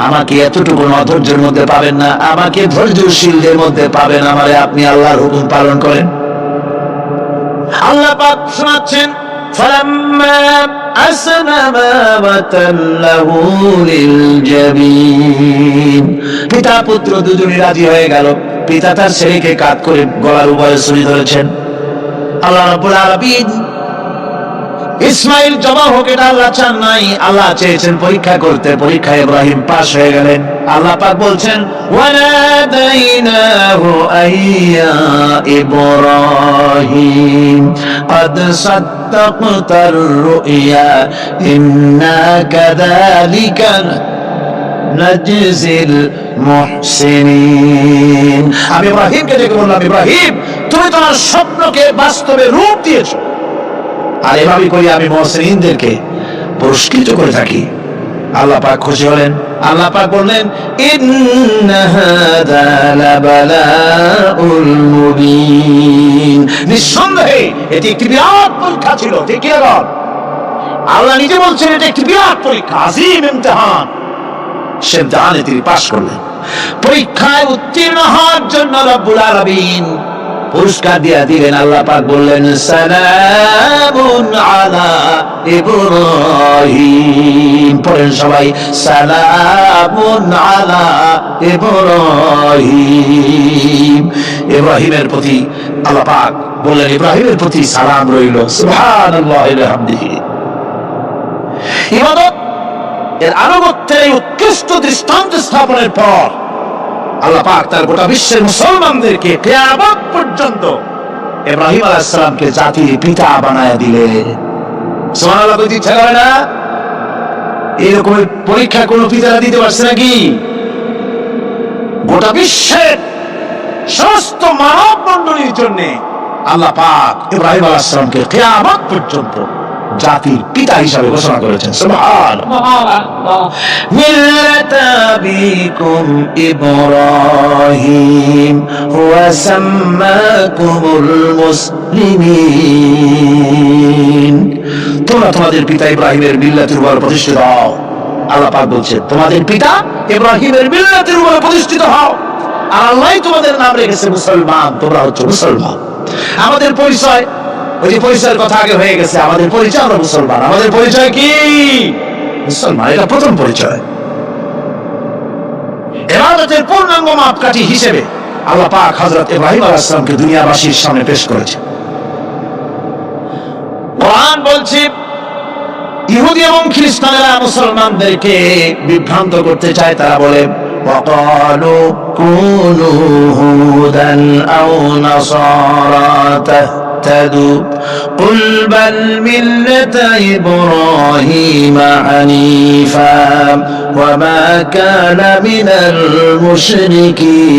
আমাকে এতটুকু অধৈর্যের মধ্যে পাবেন না, আমাকে ধৈর্যশীলদের মধ্যে পাবেন। আমারে আপনি আল্লাহর হুকুম পালন করেন। আল্লাহ পাক শোনাচ্ছেন, ফালাম্মা আসলামা ওয়া তাল্লাহু লিল জাবিন। পিতা পুত্র দুজনই রাজি হয়ে গেল। পিতা তার ছেলেকে কাঁধ করে গলার উপরে ছুরি ধরেছেন। আল্লাহ রাব্বুল আলামিন ইসমাইল জবাহ হোক এটা আল্লাহ চান নাই, আল্লাহ চেয়েছেন পরীক্ষা করতে। পরীক্ষায় ইব্রাহিম পাশ হয়ে গেলেন। আল্লাহ পাক বলছেন, ওয়ানাদাইনাহু আইয়া ইব্রাহিম قد صدقت الرؤيا إنا كذلك نجزي المحسنين। আমি ইব্রাহিমকে ডেকে বললাম, ইব্রাহিম তুমি তোমার স্বপ্নকে বাস্তবে রূপ দিয়েছো, আর এভাবে করি আমি মুহসিনদেরকে পুরস্কৃত করে থাকি। আল্লাহ পাক খুশি হলেন। আল্লাহ পাক বললেন, ইন্না হাযা লাবালাউল মুবিন। নিঃসন্দেহে এটি একটি বিরাট পরীক্ষা ছিল। ঠিক কি না? আল্লাহ নিজে বলছেন এটা একটি বিরাট পরীক্ষা, আযীম ইমতিহান। সে ইমতিহানে তিনি পাশ করলেন। পরীক্ষায় উত্তীর্ণ হওয়ার জন্য রব্বুল আলামিন পুরস্কার দিয়ে দিলেন। আল্লাহ পাক বললেন, সালামুন আলা ইব্রাহিম। পড়েন সবাই, সালামুন আলা ইব্রাহিম। ইব্রাহিমের প্রতি আল্লাহ পাক বললেন, ইব্রাহিমের প্রতি সালাম রইল। সুবহানাল্লাহি ওয়া বিহামদিহি। ইবাদত এর আনুগত্যের এই উৎকৃষ্ট দৃষ্টান্ত স্থাপনের পর আল্লাহ পাক তার গোটা বিশ্বের মুসলমানদেরকে কিয়ামত পর্যন্ত ইব্রাহিম আলাইহিস সালামকে জাতির পিতা বানায় দিলেন। সুবহানাল্লাহ। কই ইচ্ছা করে না? এরকম পরীক্ষা কোন পিতারা দিতে পারছে নাকি? গোটা বিশ্বের সমস্ত মানব মণ্ডলীর জন্য আল্লাহ পাক ইব্রাহিম আলাইহিস সালামকে কিয়ামত পর্যন্ত জাতির পিতা হিসাবে ঘোষণা করেছেন। সুবহানাল্লাহ। মিল্লাতা আবিকুম ইব্রাহিম হুয়া সাম্মাকুমুল মুসলিমিন। তোমরা তোমাদের পিতা ইব্রাহিমের মিল্লাতের উপর প্রতিষ্ঠিত হও। আল্লাহ পাক বলছেন, তোমাদের পিতা ইব্রাহিমের মিল্লাতের উপর প্রতিষ্ঠিত হও, আর আল্লাহই তোমাদের নাম রেখেছে মুসলমান। তোমরা হচ্ছে মুসলমান। আমাদের পরিচয়, ওই যে পরিচয়ের কথা আগে হয়ে গেছে, আমাদের পরিচয় আমরা মুসলমান। আমাদের পরিচয় কি? মুসলমান। এটা প্রথম পরিচয়। ইবাদতের পূর্ণাঙ্গ মাপকাঠি হিসেবে আল্লাহ পাক হযরত ইব্রাহিম আলাইহিস সালামকে দুনিয়াবাসীর সামনে পেশ করেছেন। কোরআন বলছে, ইহুদি এবং খ্রিস্টানেরা মুসলমানদেরকে বিভ্রান্ত করতে চায়। তারা বলে, وقالوا كونوا هودا أو نصارى تهتدوا قل بل ملة إبراهيم حنيفا وما كان من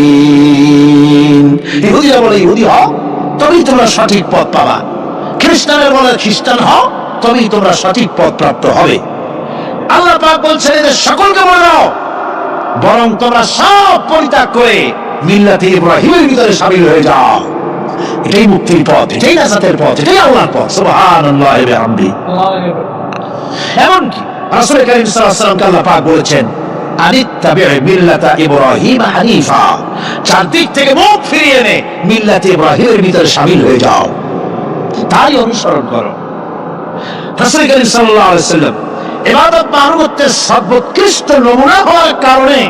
المشركين। ইহুদিরা বলে ইহুদি হও তবেই তোমরা সঠিক পথ পাবা, খ্রিস্টানের বলে খ্রিস্টান হও তবেই তোমরা সঠিক পথ প্রাপ্ত হবে। আল্লাহ পাক বলছেন, এদের সকলকে বলে দাও বরং তোমরা সব পরিত্যাগ করে মিল্লাতে ইব্রাহিমের ভিতরে শামিল হয়ে যাও। এটাই মুক্তির পথ, এটাই নাজাতের পথ, এটাই আল্লাহর পথ। সুবহানাল্লাহি ওয়া বিহামদিহি। এমনকি রাসূল কারীম সাল্লাল্লাহু আলাইহি ওয়াসাল্লামকে আল্লাহ পাক বলেছেন, আনিত্তাবি'ু মিল্লাতা ইব্রাহিম হানিফা। চারদিক থেকে মুখ ফিরিয়ে এনে মিল্লাতে ইব্রাহিমের ভিতরে শামিল হয়ে যাও, তাই অনুসরণ করো। রাসূল কারীম সাল্লাল্লাহু আলাইহি ওয়াসাল্লাম ইবাদত বা আনুগত্যের সর্বোৎকৃষ্ট নমুনা হওয়ার কারণে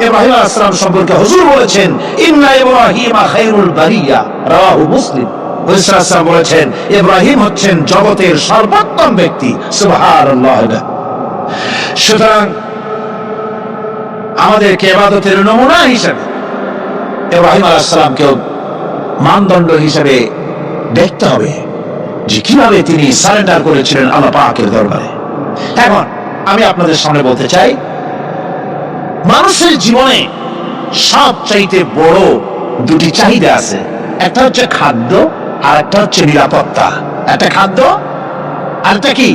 ইব্রাহিম আলাইহিস সালাম সম্পর্কে হুজুর বলেছেন, ইন্না ইব্রাহিমা খায়রুল বারিয়া, রাওয়াহু মুসলিম। হুজুর সাল্লাল্লাহু আলাইহি ওয়াসাল্লাম বলেছেন, ইব্রাহিম হচ্ছেন জগতের সর্বোত্তম ব্যক্তি। সুবহানাল্লাহ। সুতরাং আমাদেরকে ইবাদতের নমুনা হিসেবে ইব্রাহিম আলাইহিস সালামকেও মানদণ্ড হিসেবে দেখতে হবে যে কিভাবে তিনি সারেন্ডার করেছিলেন আল্লাহ পাকের দরবারে। এখন আমি আপনাদের সামনে বলতে চাই, মানুষের জীবনে সবচাইতে বড় দুটি চাহিদা আছে, একটা হচ্ছে খাদ্য আর একটা হচ্ছে নিরাপত্তা। একটা খাদ্য আর একটা কি?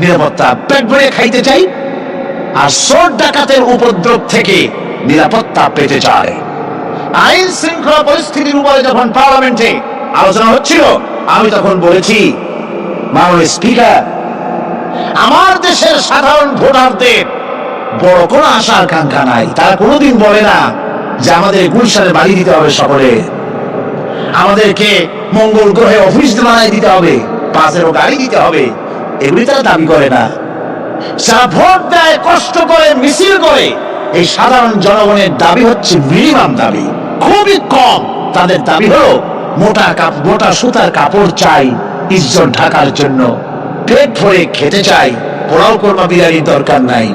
নিরাপত্তা। পেট ভরে খাইতে চাই আর চোর ডাকাতের উপদ্রব থেকে নিরাপত্তা পেতে চায়। আইন শৃঙ্খলা পরিস্থিতির উপরে যখন পার্লামেন্টে আলোচনা হচ্ছিল, আমি তখন বলেছি, মাননীয় স্পিকার, আমার দেশের সাধারণ ভোটারদের বড় কোনো আশা আকাঙ্ক্ষা নাই। তারা কোনোদিন বলে না যে আমাদের গুলশানে বাড়ি দিতে হবে, সকলে আমাদেরকে মঙ্গল গ্রহে অফিস বানাই দিতে হবে, পাশেরও গাড়ি দিতে হবে, এগুলি তারা দাবি করে না। যারা ভোট দেয় কষ্ট করে, মিছিল করে, এই সাধারণ জনগণের দাবি হচ্ছে মিনিমাম দাবি, খুবই কম। তাদের দাবি হলো মোটা সুতার কাপড় চাই ইজ্জত ঢাকার জন্য, পেট ভরে খেতে চাই, পোলাও কোরমা বিরিয়ানির দরকার নাই,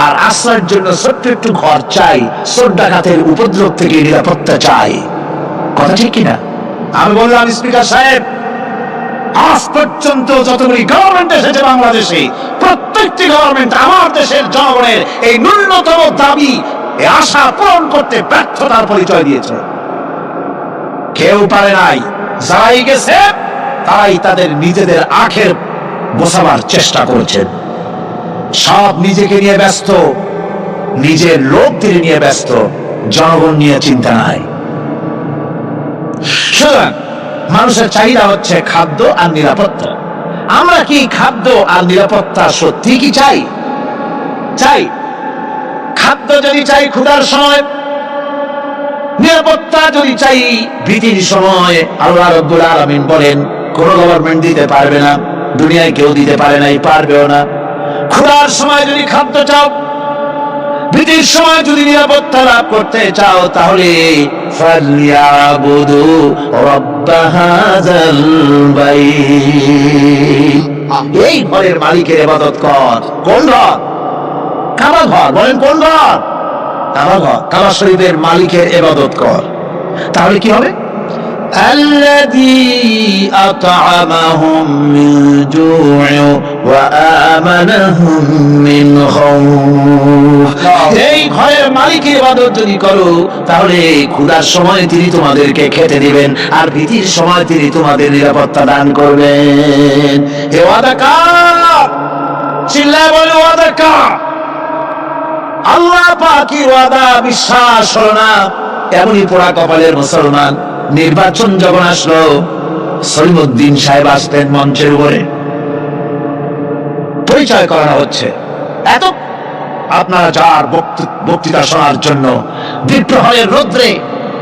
আর আশ্রয়ের জন্য ছোট্ট একটু ঘর চাই, চোর ডাকাতের উপদ্রব থেকে নিরাপত্তা চাই। কথা ঠিক কিনা? আমি বললাম, স্পিকার সাহেব, আজ পর্যন্ত যতগুলি গভর্নমেন্ট এসেছে বাংলাদেশে, প্রত্যেকটি গভর্নমেন্ট আমার দেশের জনগণের এই ন্যূনতম দাবি, এই আশা পূরণ করতে ব্যর্থতার পরিচয় দিয়েছে। কেউ পারে নাই। যারাই গেছে তারাই তাদের নিজেদের আখের বসাবার চেষ্টা করেছেন। সব নিজেকে নিয়ে ব্যস্ত, নিজের লোকদের নিয়ে ব্যস্ত, জনগণ নিয়ে চিন্তা নাই। সুতরাং মানুষের চাহিদা হচ্ছে খাদ্য আর নিরাপত্তা। আমরা কি খাদ্য আর নিরাপত্তা সত্যি কি চাই? চাই। খাদ্য যদি চাই ক্ষুধার সময়, নিরাপত্তা যদি চাই ভীতির সময়, আল্লাহ রাব্বুল আলামিন বলেন কোন গভর্নমেন্ট দিতে পারবে না, দুনিয়ায় কেউ দিতে পারে নাই, পারবেও না। ক্ষুধার সময় যদি খাদ্য চাও, ভীতির সময় যদি নিরাপত্তা লাভ করতে চাও, তাহলে ফালিয়াবুদু রাব্ব হাযাল বাইত, এই ঘরের মালিকের ইবাদত কর। কোন ঘর? কাবা ঘর। বলেন কোন ঘর? কাবা ঘর। কাবা শরীফের মালিকের ইবাদত কর। তাহলে কি হবে? আল্লাযী আত'আমাহুম মিন জু'ইন ওয়া আমানাহুম মিন খাউফ। এই ঘরের মালিকের ইবাদত যদি করো, তাহলে ক্ষুধার সময় তিনি তোমাদেরকে খেতে দিবেন, আর ভীতির সময় তিনি তোমাদের নিরাপত্তা দান করবেন। এ ওয়াদা কার? চিল্লায় বলে ওয়াদা কার? আল্লাহ পাকের ওয়াদা বিশ্বাস হলো না, এমনই পোড়া কপালের মুসলমান। নির্বাচন যখন আসলো, সলিমুদ্দিন সাহেব আসতেন মঞ্চের উপরে, পরিচয় করানো হচ্ছে। এত আপনারা যার বক্তৃতা শোনার জন্য বিপ্লবের রৌদ্রে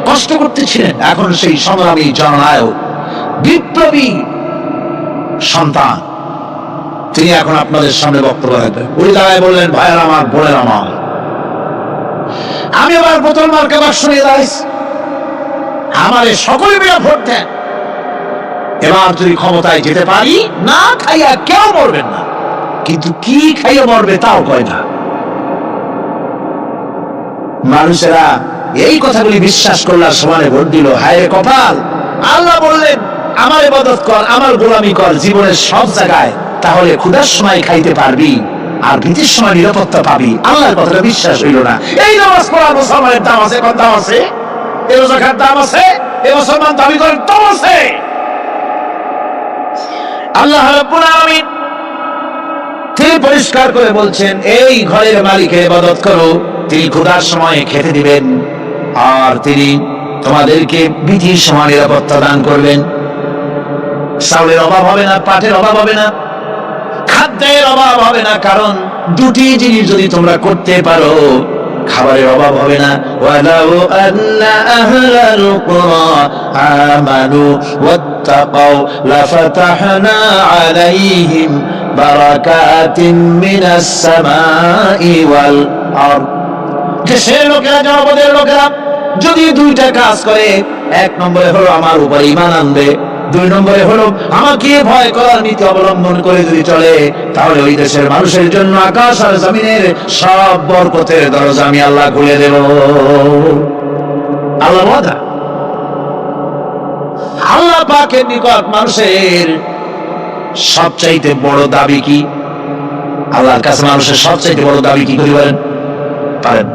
কষ্ট করতেছিলেন, এখন সেই সংগ্রামী জননায়ক, বিপ্লবী সন্তান, তিনি এখন আপনাদের সামনে বক্তব্য রাখবেন। ওই জায়গায় বললেন, ভাইয়ের আমার, বোনের আমার, আমি আবার বোতল মার্কা বাক্স নিয়ে দাঁড়াইছি, আমারে সকলে মিলে ভোট দেন। এবার যদি ক্ষমতায় যেতে পারি, না খাইয়া কেউ মরবেন না, কিন্তু কি খাইয়া মরবে তাও কয় না। মানুষেরা এই কথাগুলি বিশ্বাস করলার সমানে ভোট দিল। হায় রে কপাল! আল্লাহ বললেন, আমার ইবাদত কর, আমার গোলামি কর জীবনের সব জায়গায়, তাহলে ক্ষুধার সময় খাইতে পারবি আর ভীতির সময় নিরাপত্তা পাবি। আল্লাহর কথাটা বিশ্বাস হইল না। এই নামাজ পড়া মুসলমানের দাম আছে, কোন দাম আছে? এই জাকাতের দাম আছে, এই মুসলমান দাবি করেন দাম আছে। আল্লাহ রাব্বুল আলামিন তিনি পরিষ্কার করে বলছেন, এই ঘরের মালিকের ইবাদত করো, তিনি ক্ষুধার সময় খেতে দিবেন, আর তিনি তোমাদেরকে ভীতির সময় নিরাপত্তা দান করবেন। চাউলের অভাব হবে না, পাটের অভাব হবে না, খাদ্যের অভাব হবে না, কারণ দুটি জিনিস যদি তোমরা করতে পারো, খাবারের অভাব হবে না। ওয়ালাউ আন্না আহলাল কুরা আমানু ওয়াত্তাকাউ লাফাতাহনা আলাইহিম বারাকাতিন মিনাস সামাই ওয়াল আরদ। দেশের লোকেরা, জনপদের লোকেরা যদি দুইটা কাজ করে, এক নম্বরে হলো আমার উপর ঈমান আনবে, দুই নম্বরে হলো আমাকে ভয় করার নীতি অবলম্বন করে যদি চলে, তাহলে ওই দেশের মানুষের জন্য আকাশ আর জমিনের সব বরকতের দরজা আমি আল্লাহ খুলে দেব। আল্লাহ ওয়াদা। আল্লাহ পাকের নিকট মানুষের সবচাইতে বড় দাবি কি? আল্লাহর কাছে মানুষের সবচাইতে বড় দাবি কি করি বলেন? পারেন?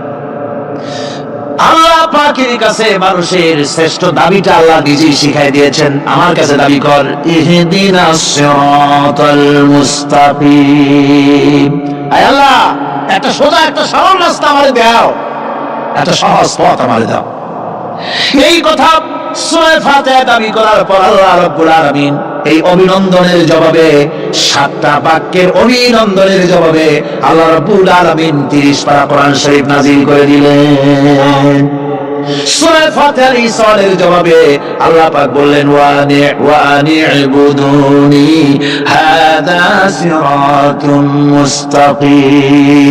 আল্লাহ পাকের কাছে মানুষের শ্রেষ্ঠ দাবিটা আল্লাহ নিজেই শিখাই দিয়েছেন। আমার কাছে দাবি কর, ইহদিনাস সিরাতাল মুস্তাকিম। আয় আল্লাহ, একটা সোজা একটা সরল রাস্তা আমারে দাও, একটা সহজ পথ আমারে দাও। এই কথা সূরা ফাতিহা দাবি করার পর আল্লাহ রাব্বুল আলামিন এই অভিনন্দনের জবাবে, 7টা বাক্যের অভিনন্দনের জবাবে আল্লাহ রাব্বুল আলামিন 30 পারা কোরআন শরীফ নাযিল করে দিলেন। সূরা ফাতিহার এই সওয়ালের জবাবে আল্লাহ পাক বললেন, ওয়া আনি'বুদুনি হাদা সিরাতুম মুস্তাকিম।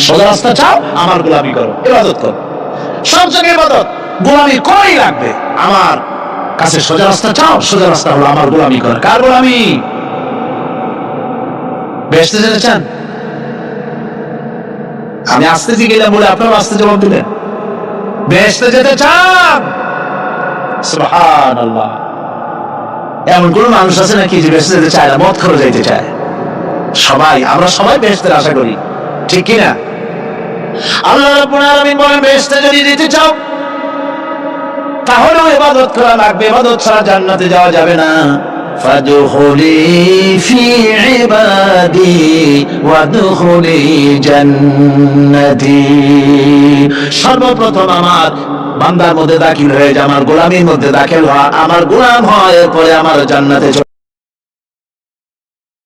সোজা রাস্তা চাও, আমার গোলামি করো, ইবাদত করো। সব জায়গায় ইবাদত, গোলামি করাই লাগবে। আমার কাছে সোজা রাস্তা চাও, সোজা রাস্তা হলো আমার গোলামি কর। কার গোলামি? বেহেশতে যেতে চান? আমি আস্তে জিজ্ঞেস বলে আপনারা আস্তে জবাব দিলেন। বেহেশতে যেতে চান? সুবহানাল্লাহ। এমন কোন মানুষ আছে নাকি যে বেহেশতে যেতে চায় না, মদ খেয়ে যাইতে চায়? সবাই, আমরা সবাই বেহেশতের আশা করি, ঠিক কি না? আল্লাহ রাব্বুল আলামিন বলেন, বেহেশতে যদি যেতে চাও তাহলেও ইবাদত করা লাগবে, ইবাদত ছাড়া জান্নাতে যাওয়া যাবে না। ফাদখুলি ফি ইবাদি ওয়াদখুলি জান্নাতি। সর্বপ্রথম আমার বান্দার মধ্যে দাখিল হয়ে যা, আমার গোলামীর মধ্যে দাখিল হওয়া, আমার গোলাম হয়, এরপরে আমার জান্নাতে